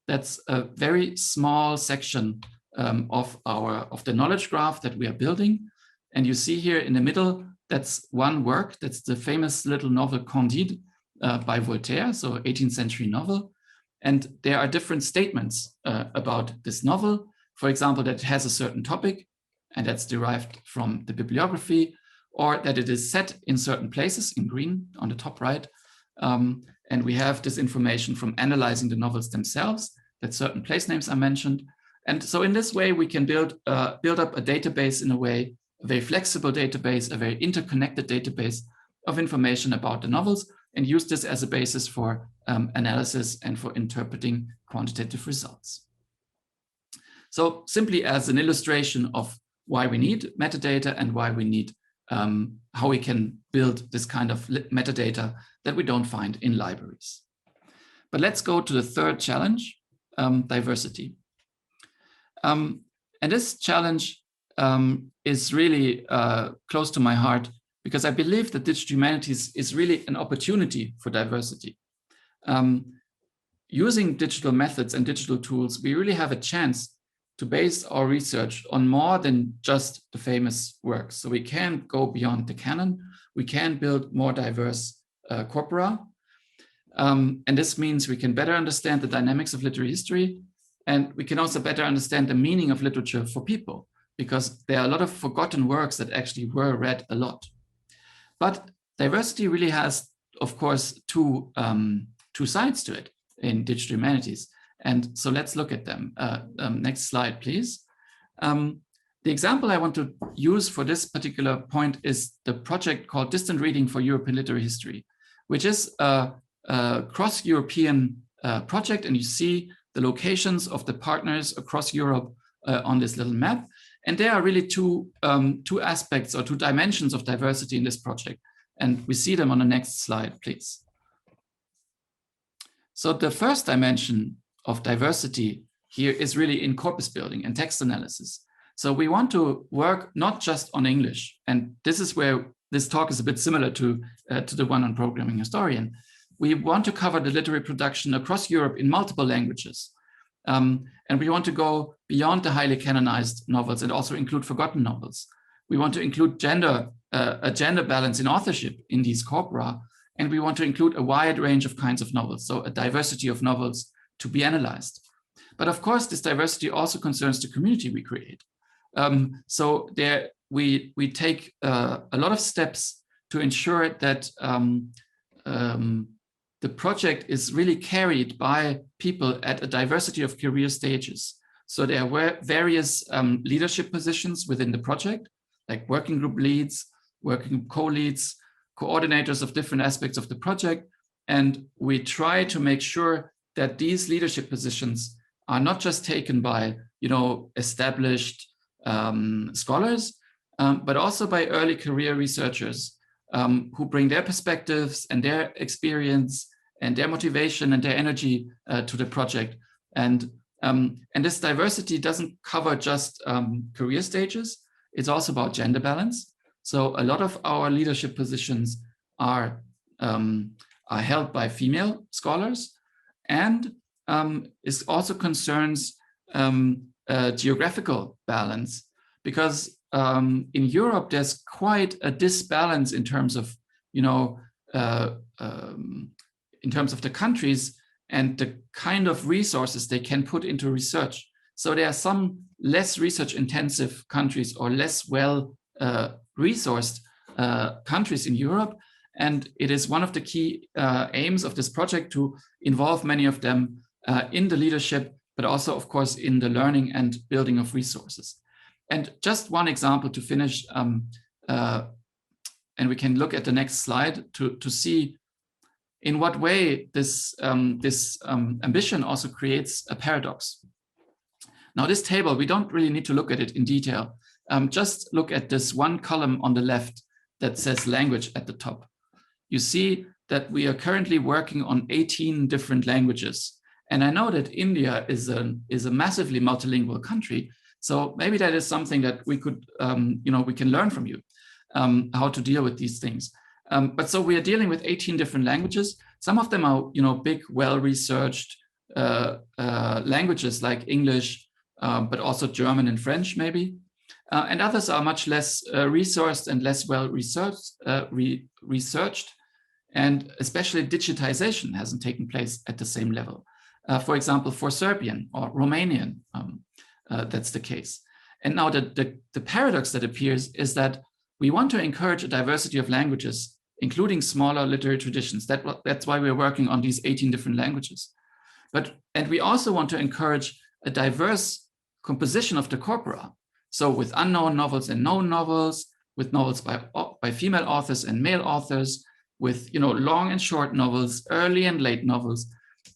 That's a very small section of the knowledge graph that we are building. And you see here in the middle, that's one work. That's the famous little novel Candide by Voltaire, so 18th century novel. And there are different statements about this novel. For example, that it has a certain topic, and that's derived from the bibliography, or that it is set in certain places in green on the top right. And we have this information from analyzing the novels themselves, that certain place names are mentioned. And so in this way, we can build up a database in a way, a very flexible database, a very interconnected database of information about the novels, and use this as a basis for analysis and for interpreting quantitative results. So simply as an illustration of why we need metadata and why we need how we can build this kind of metadata that we don't find in libraries. But let's go to the third challenge, diversity. And this challenge is really close to my heart because I believe that digital humanities is really an opportunity for diversity. Using digital methods and digital tools, we really have a chance to base our research on more than just the famous works. So we can go beyond the canon. We can build more diverse corpora. And this means we can better understand the dynamics of literary history. And we can also better understand the meaning of literature for people, because there are a lot of forgotten works that actually were read a lot. But diversity really has, of course, two sides to it in digital humanities. And so let's look at them. Next slide, please. The example I want to use for this particular point is the project called Distant Reading for European Literary History, which is a cross-European project. And you see the locations of the partners across Europe on this little map. And there are really two aspects or two dimensions of diversity in this project. And we see them on the next slide, please. So the first dimension of diversity here is really in corpus building and text analysis. So we want to work not just on English, and this is where this talk is a bit similar to the one on programming historian. We want to cover the literary production across Europe in multiple languages. And we want to go beyond the highly canonized novels and also include forgotten novels. We want to include a gender balance in authorship in these corpora, and we want to include a wide range of kinds of novels, so a diversity of novels to be analyzed. But of course, this diversity also concerns the community we create. So there we take a lot of steps to ensure that the project is really carried by people at a diversity of career stages. So there were various leadership positions within the project, like working group leads, working co-leads, coordinators of different aspects of the project. And we try to make sure that these leadership positions are not just taken by, established scholars, but also by early career researchers who bring their perspectives and their experience and their motivation and their energy to the project. And this diversity doesn't cover just career stages. It's also about gender balance. So a lot of our leadership positions are held by female scholars, and it also concerns geographical balance, because in Europe there's quite a disbalance in terms of the countries and the kind of resources they can put into research. So there are some less research intensive countries or less well resourced countries in Europe. And it is one of the key aims of this project to involve many of them in the leadership, but also, of course, in the learning and building of resources. And just one example to finish, and we can look at the next slide to see in what way this ambition also creates a paradox. Now, this table, we don't really need to look at it in detail. Just look at this one column on the left that says language at the top. You see that we are currently working on 18 different languages. And I know that India is a massively multilingual country. So maybe that is something that we could, we can learn from you, how to deal with these things. But so we are dealing with 18 different languages. Some of them are, big, well-researched languages like English, but also German and French maybe. And others are much less resourced and less well-researched, and especially digitization hasn't taken place at the same level. For example, for Serbian or Romanian, that's the case. And now the paradox that appears is that we want to encourage a diversity of languages, including smaller literary traditions. That's why we're working on these 18 different languages. And we also want to encourage a diverse composition of the corpora. So with unknown novels and known novels, with novels by female authors and male authors, with long and short novels, early and late novels.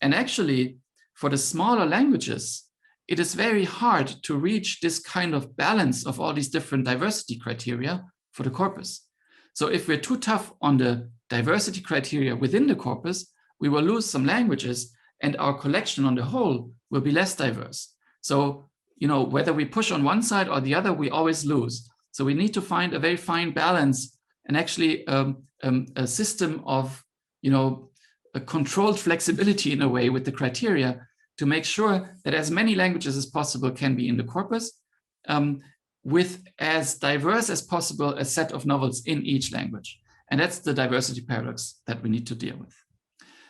And actually, for the smaller languages, it is very hard to reach this kind of balance of all these different diversity criteria for the corpus. So if we're too tough on the diversity criteria within the corpus, we will lose some languages and our collection on the whole will be less diverse. So, whether we push on one side or the other, we always lose. So we need to find a very fine balance and actually a system of, a controlled flexibility in a way with the criteria to make sure that as many languages as possible can be in the corpus, with as diverse as possible a set of novels in each language. And that's the diversity paradox that we need to deal with.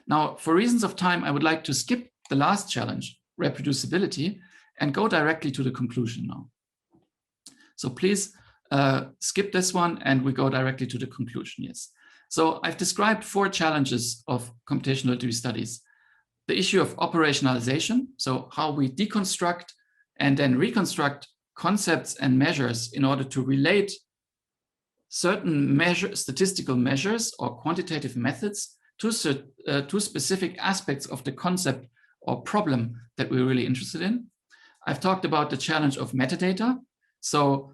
Now, for reasons of time, I would like to skip the last challenge, reproducibility, and go directly to the conclusion now. So please skip this one and we go directly to the conclusion, yes. So I've described 4 challenges of computational literary studies. The issue of operationalization, so how we deconstruct and then reconstruct concepts and measures in order to relate certain statistical measures or quantitative methods to specific aspects of the concept or problem that we're really interested in. I've talked about the challenge of metadata. So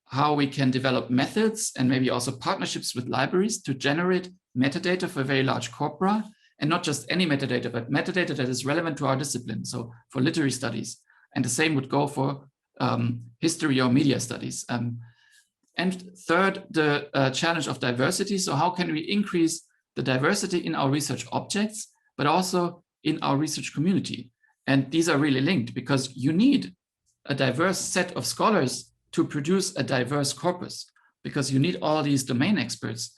how we can develop methods and maybe also partnerships with libraries to generate metadata for very large corpora, and not just any metadata, but metadata that is relevant to our discipline. So for literary studies, and the same would go for history or media studies. And third, the challenge of diversity. So how can we increase the diversity in our research objects, but also in our research community? And these are really linked because you need a diverse set of scholars to produce a diverse corpus, because you need all these domain experts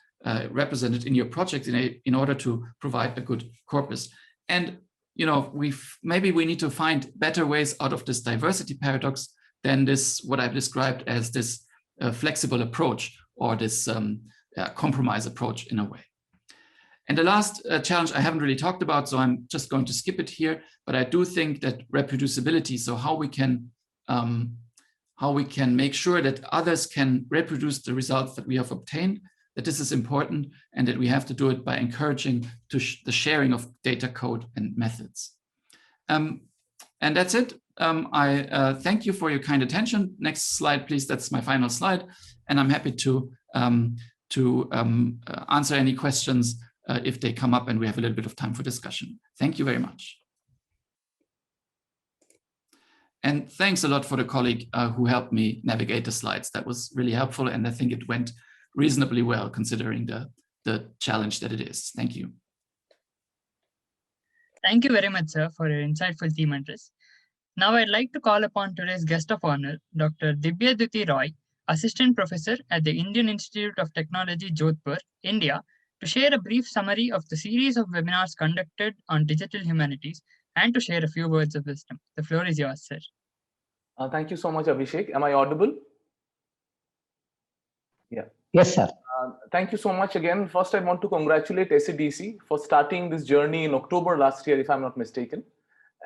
represented in your project in order to provide a good corpus. And maybe we need to find better ways out of this diversity paradox than this, what I've described as this flexible approach or this compromise approach in a way. And the last challenge I haven't really talked about, so I'm just going to skip it here, but I do think that reproducibility, so how we can make sure that others can reproduce the results that we have obtained, that this is important, and that we have to do it by encouraging the sharing of data code and methods. And that's it. I thank you for your kind attention. Next slide, please. That's my final slide. And I'm happy to answer any questions if they come up and we have a little bit of time for discussion. Thank you very much. And thanks a lot for the colleague who helped me navigate the slides. That was really helpful. And I think it went reasonably well considering the challenge that it is. Thank you. Thank you very much, sir, for your insightful theme address. Now I'd like to call upon today's guest of honor, Dr. Dibyadyuti Roy, Assistant Professor at the Indian Institute of Technology, Jodhpur, India, to share a brief summary of the series of webinars conducted on digital humanities and to share a few words of wisdom. The floor is yours, sir. Thank you so much, Abhishek. Am I audible? Yeah. Yes, sir. Thank you so much again. First, I want to congratulate SCDC for starting this journey in October last year, if I'm not mistaken.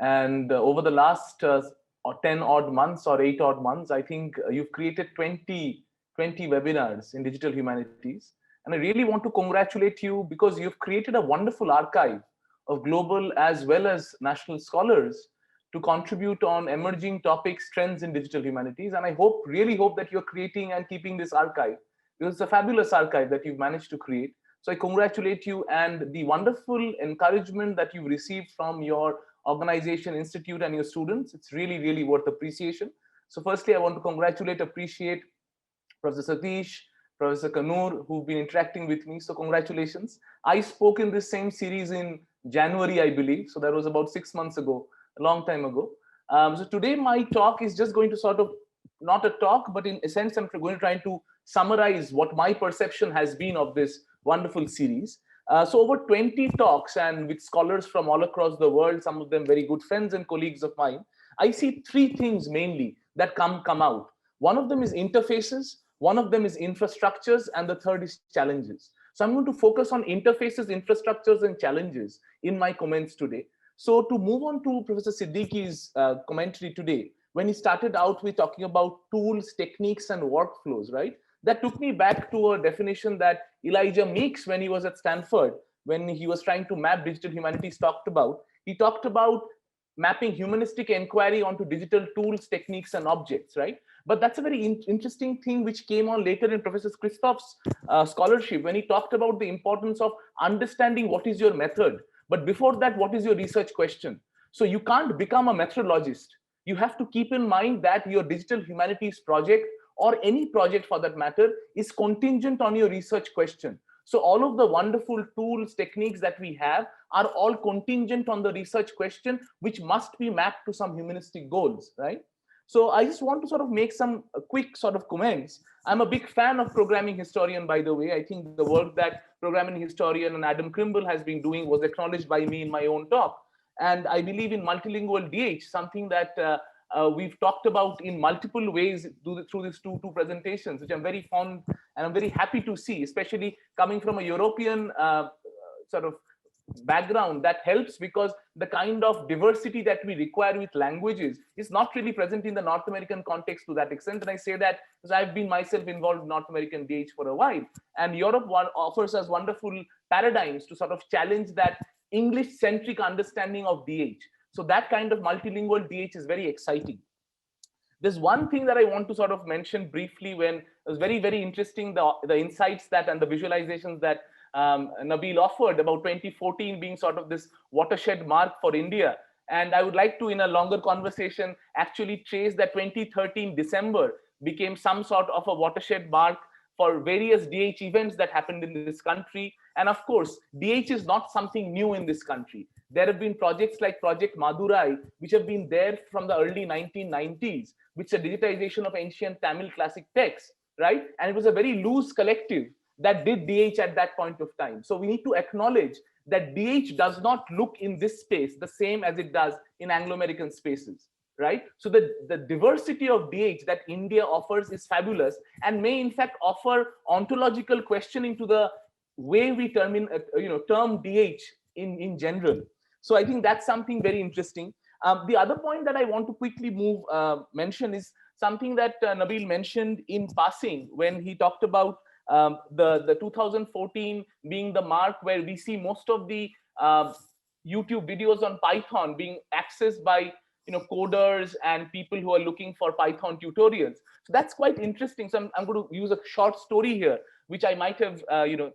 And over the last 10 odd months or 8 odd months, I think you've created 20 20 webinars in digital humanities. And I really want to congratulate you because you've created a wonderful archive of global as well as national scholars to contribute on emerging topics, trends in digital humanities. And I really hope that you're creating and keeping this archive, because it's a fabulous archive that you've managed to create. So I congratulate you, and the wonderful encouragement that you've received from your organization, institute, and your students. It's really, really worth appreciation. So firstly, I want to appreciate Professor Satish, Professor Kanur, who've been interacting with me. So congratulations. I spoke in this same series in January, I believe. So that was about 6 months ago, a long time ago. So today my talk is just going to sort of, not a talk, but in a sense, I'm going to try to summarize what my perception has been of this wonderful series. So over 20 talks, and with scholars from all across the world, some of them very good friends and colleagues of mine, I see three things mainly that come out. One of them is interfaces, one of them is infrastructures, and the third is challenges. So I'm going to focus on interfaces, infrastructures, and challenges in my comments today. So to move on to Professor Siddiqui's commentary today, when he started out with talking about tools, techniques, and workflows, right? That took me back to a definition that Elijah Meeks, when he was at Stanford, when he was trying to map digital humanities, talked about. He talked about mapping humanistic inquiry onto digital tools, techniques, and objects, right? But that's a very interesting thing which came on later in Professor Christof's scholarship, when he talked about the importance of understanding what is your method. But before that, what is your research question? So you can't become a methodologist. You have to keep in mind that your digital humanities project, or any project for that matter, is contingent on your research question. So all of the wonderful tools, techniques that we have are all contingent on the research question, which must be mapped to some humanistic goals, right? So I just want to sort of make some quick sort of comments. I'm a big fan of programming historian, by the way. I think the work that programming historian and Adam Krimble has been doing was acknowledged by me in my own talk. And I believe in multilingual DH, something that we've talked about in multiple ways through these two presentations, which I'm very fond and I'm very happy to see, especially coming from a European sort of background. That helps because the kind of diversity that we require with languages is not really present in the North American context to that extent. And I say that because I've been myself involved in North American DH for a while, and Europe offers us wonderful paradigms to sort of challenge that English-centric understanding of DH. So that kind of multilingual DH is very exciting. There's one thing that I want to sort of mention briefly, when it was very, very interesting, the insights that and the visualizations that Nabeel offered about 2014 being sort of this watershed mark for India. And I would like to, in a longer conversation, actually trace that 2013 December became some sort of a watershed mark for various DH events that happened in this country. And of course, DH is not something new in this country. There have been projects like Project Madurai, which have been there from the early 1990s, which is a digitization of ancient Tamil classic texts, right? And it was a very loose collective that did DH at that point of time. So we need to acknowledge that DH does not look in this space the same as it does in Anglo-American spaces, right? So the diversity of DH that India offers is fabulous, and may in fact offer ontological questioning to the way we term DH in general. So I think that's something very interesting. The other point that I want to quickly mention is something that Nabeel mentioned in passing when he talked about the 2014 being the mark where we see most of the YouTube videos on Python being accessed by coders and people who are looking for Python tutorials. So that's quite interesting. So I'm going to use a short story here, which I might have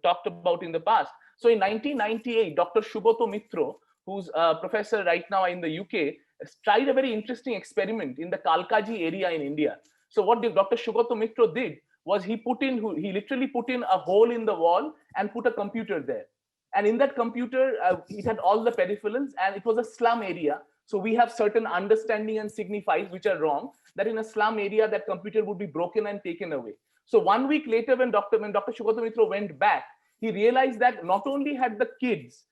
talked about in the past. So in 1998, Dr. Subroto Mitra, who's a professor right now in the UK, tried a very interesting experiment in the Kalkaji area in India. So what Dr. Subroto Mitra did was he literally put in a hole in the wall and put a computer there. And in that computer, it had all the peripherals, and it was a slum area. So we have certain understanding and signifies which are wrong, that in a slum area, that computer would be broken and taken away. So 1 week later, when Dr. Subroto Mitra went back, he realized that not only had the kids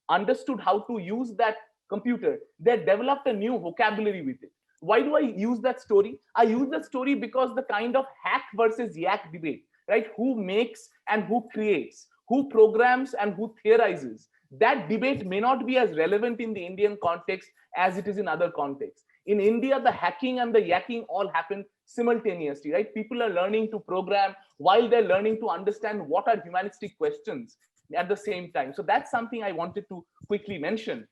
understood how to use that computer, they developed a new vocabulary with it. Why do I use that story? I use that story because the kind of hack versus yak debate, right? Who makes and who creates, who programs and who theorizes. That debate may not be as relevant in the Indian context as it is in other contexts. In India, the hacking and the yakking all happen simultaneously, right? People are learning to program while they're learning to understand what are humanistic questions at the same time. So that's something I wanted to quickly mention.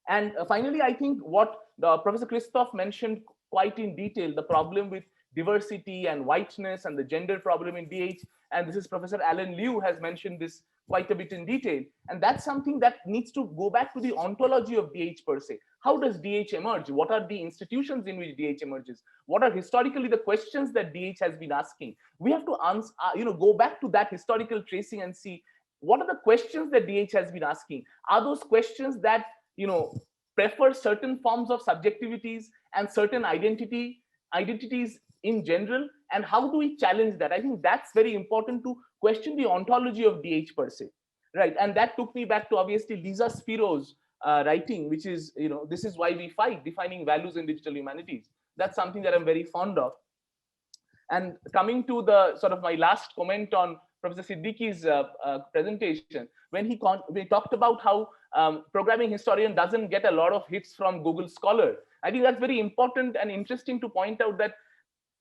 And finally, I think what Professor Christof mentioned quite in detail, the problem with diversity and whiteness and the gender problem in DH. And this is Professor Alan Liu has mentioned this quite a bit in detail. And that's something that needs to go back to the ontology of DH per se. How does DH emerge? What are the institutions in which DH emerges? What are historically the questions that DH has been asking? We have to answer, go back to that historical tracing and see what are the questions that DH has been asking. Are those questions that prefer certain forms of subjectivities and certain identities in general, and how do we challenge that? I think that's very important to question the ontology of DH per se, right? And that took me back to obviously Lisa Spiro's writing, which is, this is why we fight, defining values in digital humanities. That's something that I'm very fond of. And coming to the sort of my last comment on Professor Siddiqui's presentation, when he talked about how programming historian doesn't get a lot of hits from Google Scholar. I think that's very important and interesting to point out that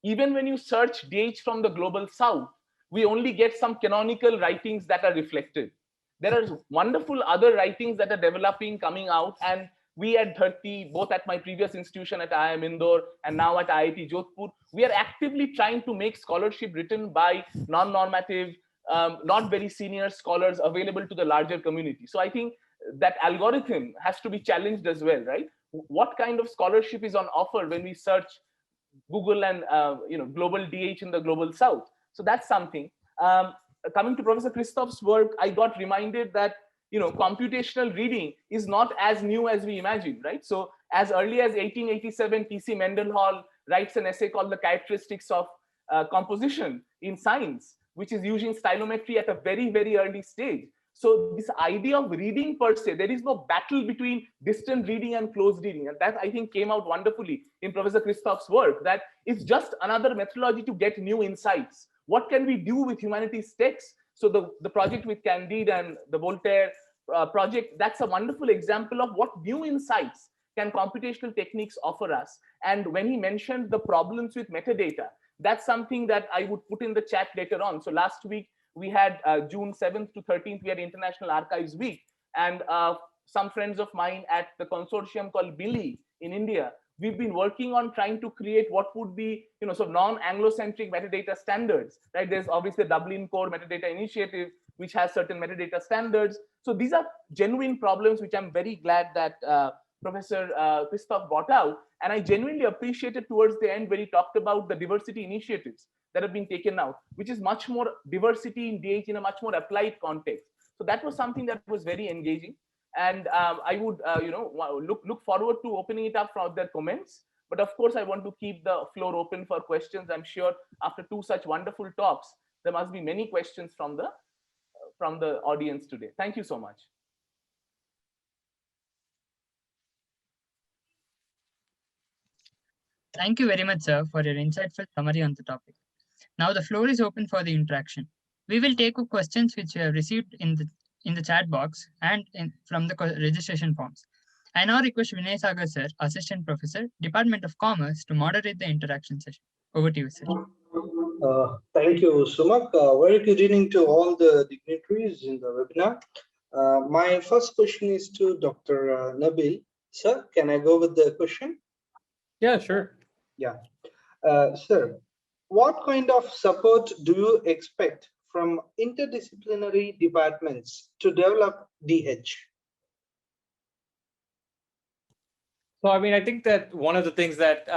even when you search DH from the global south, we only get some canonical writings that are reflected. There are wonderful other writings that are developing, coming out, and we at 30, both at my previous institution at IIM Indore and now at IIT Jodhpur, we are actively trying to make scholarship written by non-normative, not very senior scholars available to the larger community. So I think that algorithm has to be challenged as well, right? What kind of scholarship is on offer when we search Google and global DH in the global south? So that's something. Coming to Professor Christof's work, I got reminded that computational reading is not as new as we imagine, right? So as early as 1887, T.C. Mendenhall writes an essay called The Characteristics of Composition in Science, which is using stylometry at a very, very early stage. So this idea of reading per se, there is no battle between distant reading and close reading. And that I think came out wonderfully in Professor Christof's work, that it's just another methodology to get new insights. What can we do with humanities texts? So the project with Candide and the Voltaire project, that's a wonderful example of what new insights can computational techniques offer us. And when he mentioned the problems with metadata, that's something that I would put in the chat later on. So last week, we had June 7th to 13th, we had International Archives Week. And some friends of mine at the consortium called BILI in India, we've been working on trying to create what would be, sort of non-Anglo-centric metadata standards, right? There's obviously the Dublin Core Metadata Initiative, which has certain metadata standards. So these are genuine problems, which I'm very glad that Professor Christof brought out. And I genuinely appreciated towards the end where he talked about the diversity initiatives that have been taken out, which is much more diversity in DH in a much more applied context. So that was something that was very engaging. And I would, look forward to opening it up for their comments. But of course, I want to keep the floor open for questions. I'm sure after two such wonderful talks, there must be many questions from the audience today. Thank you so much. Thank you very much, sir, for your insightful summary on the topic. Now the floor is open for the interaction. We will take up questions which we have received in the chat box and from the registration forms. I now request Vinay Sagar sir, Assistant Professor, Department of Commerce, to moderate the interaction session. Over to you, sir. Thank you, Sumak. Very good evening to all the dignitaries in the webinar. My first question is to Dr. Nabeel. Sir, can I go with the question? Yeah, sure. Yeah. Sir, what kind of support do you expect from interdisciplinary departments to develop DH? So, I mean, I think that one of the things that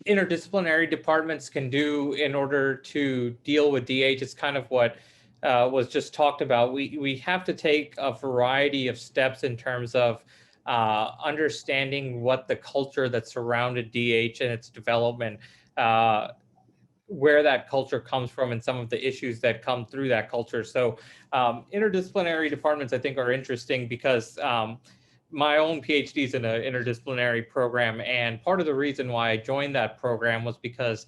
interdisciplinary departments can do in order to deal with DH is kind of what was just talked about. We have to take a variety of steps in terms of understanding what the culture that surrounded DH and its development, where that culture comes from and some of the issues that come through that culture. So interdisciplinary departments, I think, are interesting because my own PhD is in an interdisciplinary program. And part of the reason why I joined that program was because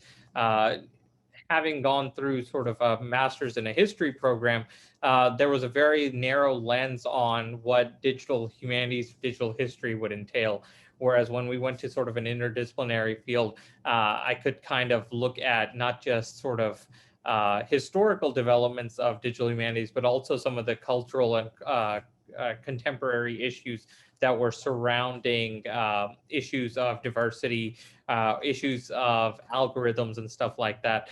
having gone through sort of a master's in a history program, there was a very narrow lens on what digital humanities, digital history would entail. Whereas when we went to sort of an interdisciplinary field, I could kind of look at not just sort of historical developments of digital humanities, but also some of the cultural and contemporary issues that were surrounding issues of diversity, issues of algorithms and stuff like that.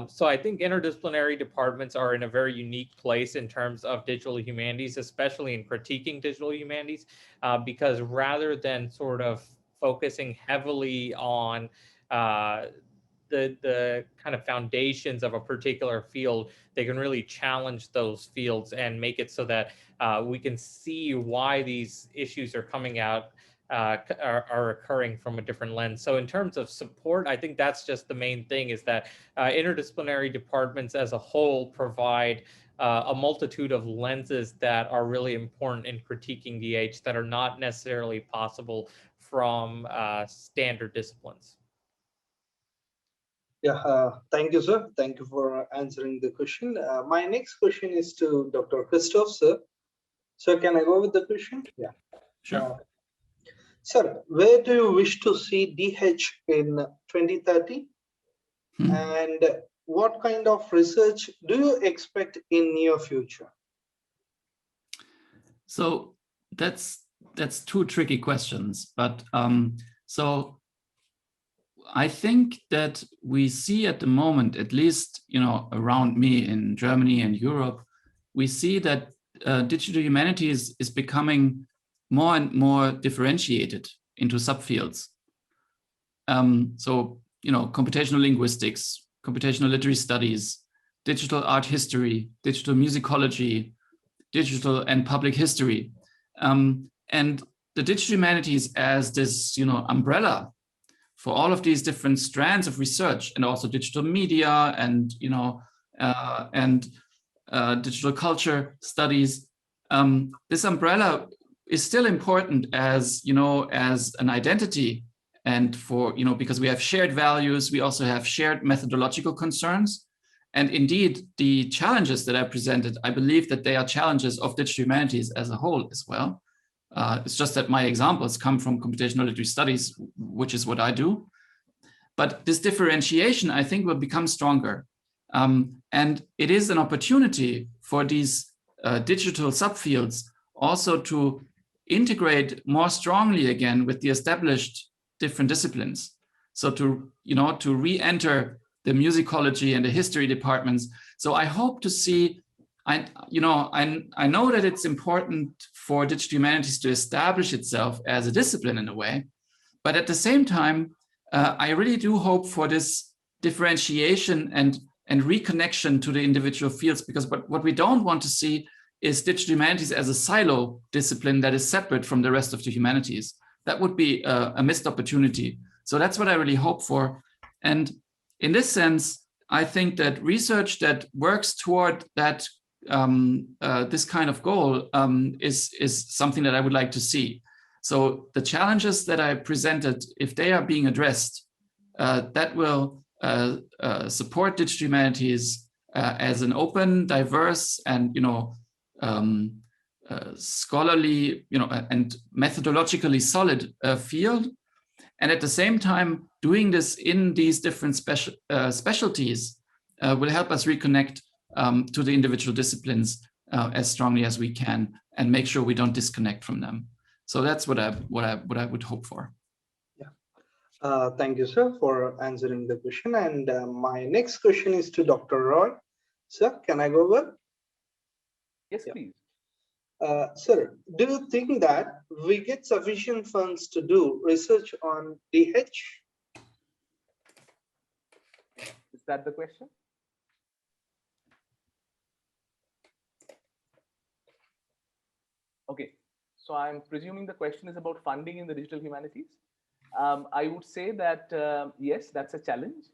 So I think interdisciplinary departments are in a very unique place in terms of digital humanities, especially in critiquing digital humanities, because rather than sort of focusing heavily on the kind of foundations of a particular field, they can really challenge those fields and make it so that we can see why these issues are coming out, are occurring from a different lens. So in terms of support, I think that's just the main thing, is that interdisciplinary departments as a whole provide a multitude of lenses that are really important in critiquing the age that are not necessarily possible from standard disciplines. Yeah, thank you, sir. Thank you for answering the question. My next question is to Dr. Christof, sir. So can I go with the question? Yeah. Sure. Sir, where do you wish to see DH in 2030? And what kind of research do you expect in near future? So that's two tricky questions, but so I think that we see at the moment, at least, you know, around me in Germany and Europe, we see that digital humanities is becoming more and more differentiated into subfields. So, you know, computational linguistics, computational literary studies, digital art history, digital musicology, digital and public history. And the digital humanities as this, you know, umbrella for all of these different strands of research, and also digital media and, you know, digital culture studies. This umbrella is still important as, you know, as an identity, and for, you know, because we have shared values, we also have shared methodological concerns. And indeed, the challenges that I presented, I believe that they are challenges of digital humanities as a whole as well. It's just that my examples come from computational literary studies, which is what I do. But this differentiation, I think, will become stronger. And it is an opportunity for these digital subfields also to integrate more strongly again with the established different disciplines. So to, you know, to re-enter the musicology and the history departments. So I hope to see, I know that it's important for digital humanities to establish itself as a discipline in a way, but at the same time, I really do hope for this differentiation and reconnection to the individual fields, because what we don't want to see is digital humanities as a silo discipline that is separate from the rest of the humanities. That would be a missed opportunity. So that's what I really hope for. And in this sense, I think that research that works toward that this kind of goal is something that I would like to see. So the challenges that I presented, if they are being addressed, that will support digital humanities as an open, diverse, and, you know, scholarly, you know, and methodologically solid field. And at the same time, doing this in these different specialties will help us reconnect to the individual disciplines as strongly as we can, and make sure we don't disconnect from them. So that's what I would hope for. Yeah, thank you, sir, for answering the question. And my next question is to Dr. Roy. Sir, can I go over? Yes, please. Sir, do you think that we get sufficient funds to do research on DH? Is that the question? Okay, so I'm presuming the question is about funding in the digital humanities. I would say that, yes, that's a challenge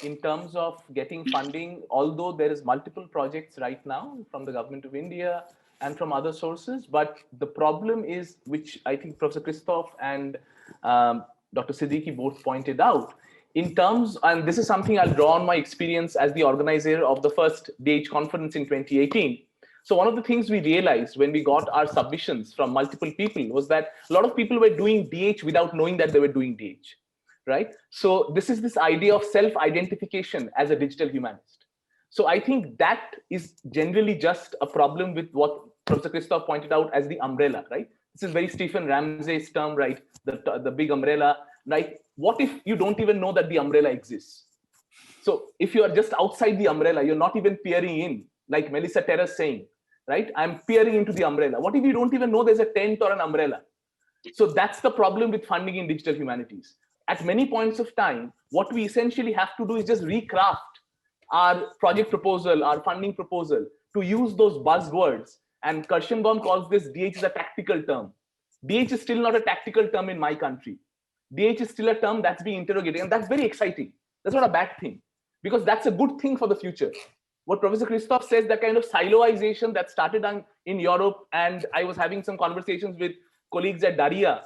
in terms of getting funding, although there is multiple projects right now from the government of India and from other sources. But the problem is, which I think Professor Christof and Dr. Siddiqui both pointed out, in terms, and this is something I'll draw on my experience as the organizer of the first DH conference in 2018. So one of the things we realized when we got our submissions from multiple people was that a lot of people were doing DH without knowing that they were doing DH, right? So this is this idea of self-identification as a digital humanist. So I think that is generally just a problem with what Professor Christof pointed out as the umbrella, right? This is very Stephen Ramsey's term, right? The big umbrella, right? What if you don't even know that the umbrella exists? So if you are just outside the umbrella, you're not even peering in, like Melissa Terrace saying, right? I'm peering into the umbrella. What if you don't even know there's a tent or an umbrella? So that's the problem with funding in digital humanities. At many points of time, what we essentially have to do is just recraft our project proposal, our funding proposal, to use those buzzwords. And Kirshenbaum calls this DH as a tactical term. DH is still not a tactical term in my country. DH is still a term that's being interrogated, and that's very exciting. That's not a bad thing, because that's a good thing for the future. What Professor Christof says, the kind of siloization that started in Europe, and I was having some conversations with colleagues at Daria,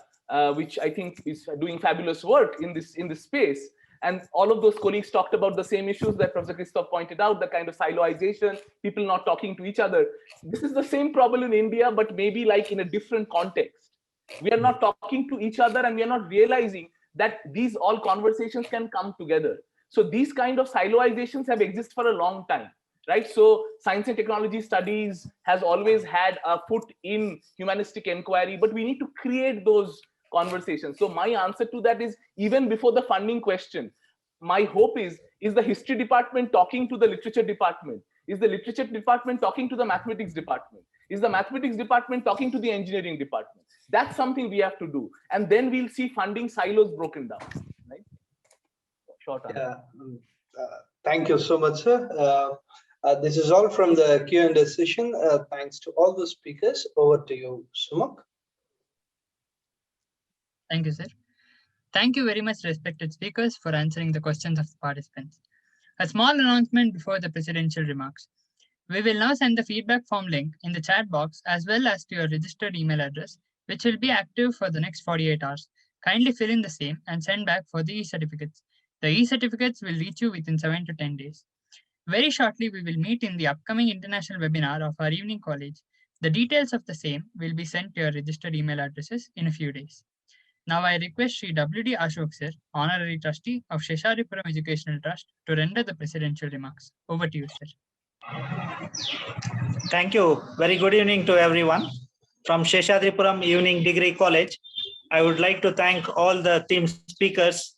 which I think is doing fabulous work in this space. And all of those colleagues talked about the same issues that Professor Christof pointed out, the kind of siloization, people not talking to each other. This is the same problem in India, but maybe like in a different context. We are not talking to each other, and we are not realizing that these all conversations can come together. So these kind of siloizations have existed for a long time, right? So science and technology studies has always had a foot in humanistic inquiry, but we need to create those conversations. So my answer to that is, even before the funding question, my hope is the history department talking to the literature department? Is the literature department talking to the mathematics department? Is the mathematics department talking to the engineering department? That's something we have to do. And then we'll see funding silos broken down, right? Short answer. Thank you so much, sir. This is all from the Q&A session. Thanks to all the speakers. Over to you, Sumak. Thank you, sir. Thank you very much, respected speakers, for answering the questions of the participants. A small announcement before the presidential remarks. We will now send the feedback form link in the chat box as well as to your registered email address, which will be active for the next 48 hours. Kindly fill in the same and send back for the e-certificates. The e-certificates will reach you within 7 to 10 days. Very shortly, we will meet in the upcoming international webinar of our evening college. The details of the same will be sent to your registered email addresses in a few days. Now I request Sri W.D. Ashok sir, Honorary Trustee of Seshadripuram Educational Trust, to render the presidential remarks. Over to you, sir. Thank you. Very good evening to everyone. From Seshadripuram Evening Degree College, I would like to thank all the theme speakers,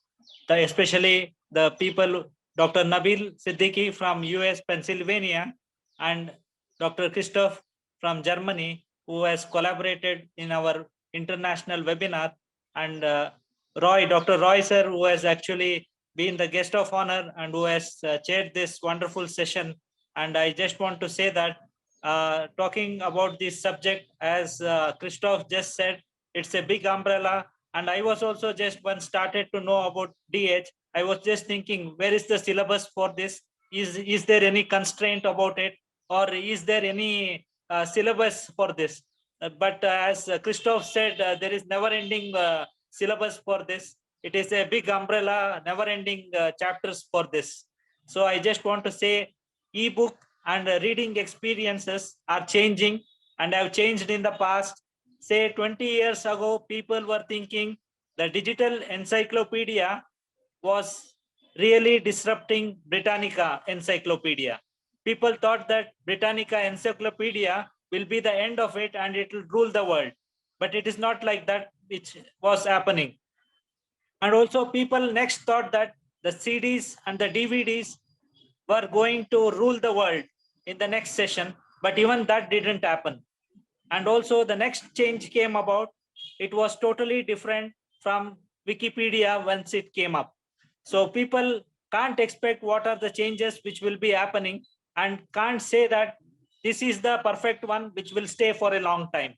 especially the people, Dr. Nabeel Siddiqui from US, Pennsylvania, and Dr. Christof from Germany, who has collaborated in our international webinar, and Dr. Roy sir, who has actually been the guest of honor and who has chaired this wonderful session. And I just want to say that talking about this subject, as Christof just said, it's a big umbrella. And I was also just once started to know about DH. I was just thinking, where is the syllabus for this? Is there any constraint about it? Or is there any syllabus for this? But as Christof said, there is never-ending syllabus for this. It is a big umbrella, never-ending chapters for this. So I just want to say, ebook and reading experiences are changing and have changed in the past. Say 20 years ago, people were thinking the digital encyclopedia was really disrupting Britannica encyclopedia. People thought that Britannica encyclopedia will be the end of it and it will rule the world. But it is not like that which was happening. And also people next thought that the CDs and the DVDs were going to rule the world in the next session, but even that didn't happen. And also the next change came about. It was totally different from Wikipedia once it came up. So people can't expect what are the changes which will be happening and can't say that this is the perfect one which will stay for a long time.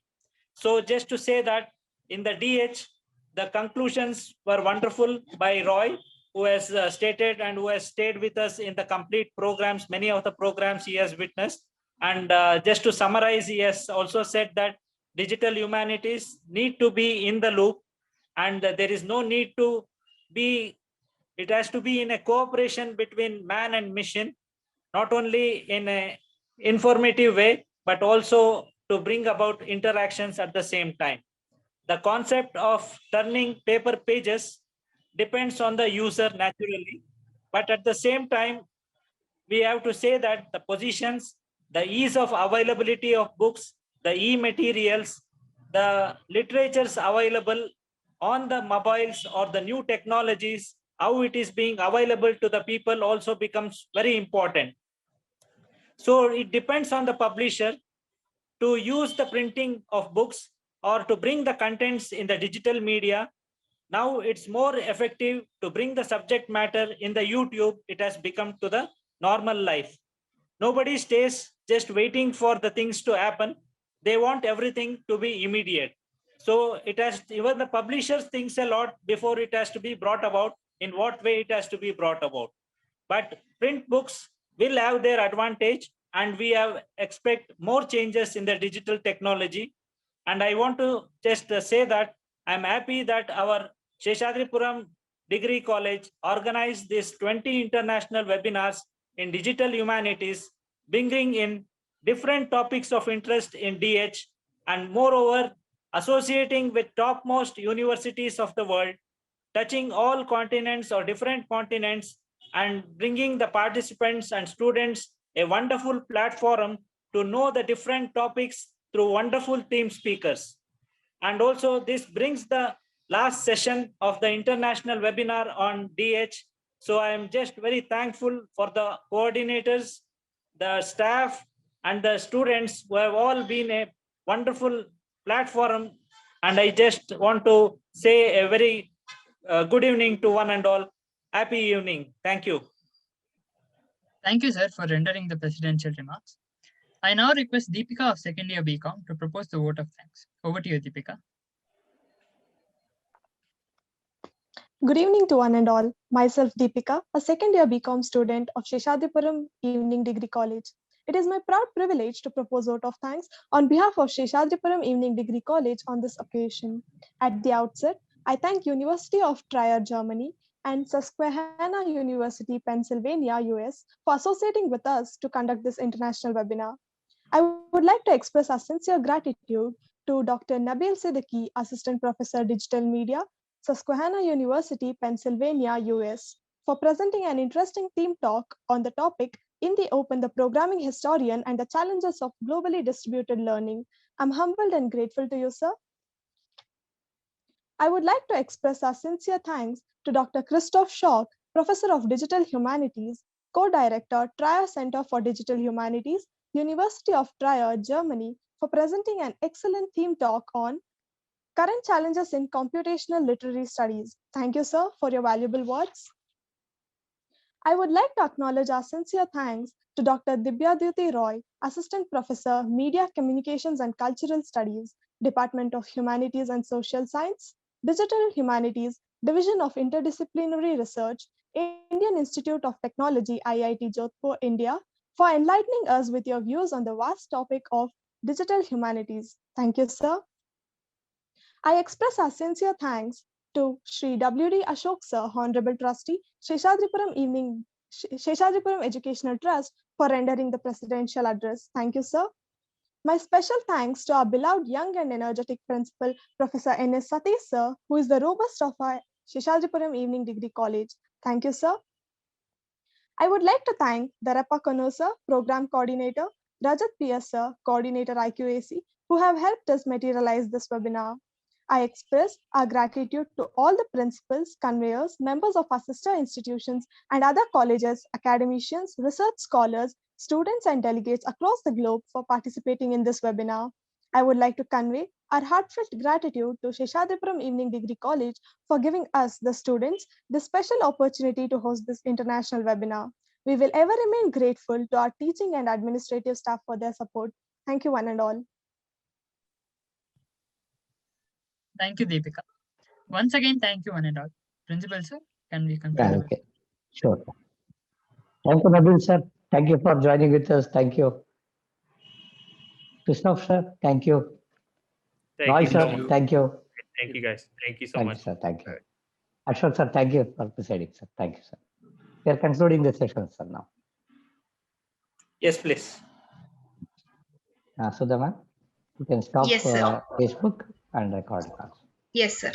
So just to say that in the DH, the conclusions were wonderful by Roy, who has stated and who has stayed with us in the complete programs, many of the programs he has witnessed. And just to summarize, he has also said that digital humanities need to be in the loop, and there is no need to be, it has to be in a cooperation between man and machine, not only in an informative way, but also to bring about interactions at the same time. The concept of turning paper pages depends on the user naturally, but at the same time, we have to say that the positions, the ease of availability of books, the e-materials, the literatures available on the mobiles or the new technologies, how it is being available to the people also becomes very important. So it depends on the publisher to use the printing of books or to bring the contents in the digital media. Now it's more effective to bring the subject matter in the YouTube. It has become to the normal life. Nobody stays just waiting for the things to happen. They want everything to be immediate. So it has, even the publishers thinks a lot before it has to be brought about, in what way it has to be brought about. But print books will have their advantage, and we have expect more changes in the digital technology. And I want to just say that I'm happy that our Seshadripuram Degree College organized these 20 international webinars in digital humanities, bringing in different topics of interest in DH, and moreover, associating with topmost universities of the world, touching all continents or different continents, and bringing the participants and students a wonderful platform to know the different topics through wonderful theme speakers. And also this brings the last session of the international webinar on DH. So I am just very thankful for the coordinators, the staff, and the students who have all been a wonderful platform. And I just want to say a very good evening to one and all. Happy evening. Thank you. Thank you, sir, for rendering the presidential remarks. I now request Deepika of second year BCom to propose the vote of thanks. Over to you, Deepika. Good evening to one and all. Myself, Deepika, a second year BCom student of Seshadripuram Evening Degree College. It is my proud privilege to propose vote of thanks on behalf of Seshadripuram Evening Degree College on this occasion. At the outset, I thank University of Trier, Germany, and Susquehanna University, Pennsylvania, US, for associating with us to conduct this international webinar. I would like to express our sincere gratitude to Dr. Nabeel Siddiqui, Assistant Professor, Digital Media, Susquehanna University, Pennsylvania, US, for presenting an interesting theme talk on the topic In the Open, the Programming Historian and the Challenges of Globally Distributed Learning. I'm humbled and grateful to you, sir. I would like to express our sincere thanks to Dr. Christof Schöch, Professor of Digital Humanities, Co-Director, Trier Center for Digital Humanities, University of Trier, Germany, for presenting an excellent theme talk on Current Challenges in Computational Literary Studies. Thank you, sir, for your valuable words. I would like to acknowledge our sincere thanks to Dr. Dibyadyuti Roy, Assistant Professor, Media Communications and Cultural Studies, Department of Humanities and Social Science, Digital Humanities, Division of Interdisciplinary Research, Indian Institute of Technology, IIT Jodhpur, India, for enlightening us with your views on the vast topic of digital humanities. Thank you, sir. I express our sincere thanks to Shri W.D. Ashok Sir, Honorable Trustee, Seshadripuram Educational Trust, for rendering the presidential address. Thank you, sir. My special thanks to our beloved young and energetic principal, Professor N.S. Satish Sir, who is the robust of our Seshadripuram Evening Degree College. Thank you, sir. I would like to thank Darappa Kono Sir, Program Coordinator, Rajat P.S. Sir, Coordinator IQAC, who have helped us materialize this webinar. I express our gratitude to all the principals, conveyors, members of our sister institutions, and other colleges, academicians, research scholars, students, and delegates across the globe for participating in this webinar. I would like to convey our heartfelt gratitude to Seshadripuram Evening Degree College for giving us, the students, the special opportunity to host this international webinar. We will ever remain grateful to our teaching and administrative staff for their support. Thank you, one and all. Thank you, Deepika. Once again, thank you, one and all. Principal, sir, can we conclude? Yeah, okay. Sure. Thank you, Nabeel, sir. Thank you for joining with us. Thank you. Christof, sir, thank you. Roy, sir, thank you. Thank you, guys. Thank you so Thank much. you, sir. Thank you. Ashok, sir, thank you for presiding, sir. Thank you, sir. We are concluding the session, sir, now. Yes, please. Sudha ma'am, you can stop Yes, sir. Facebook and record now. Yes, sir.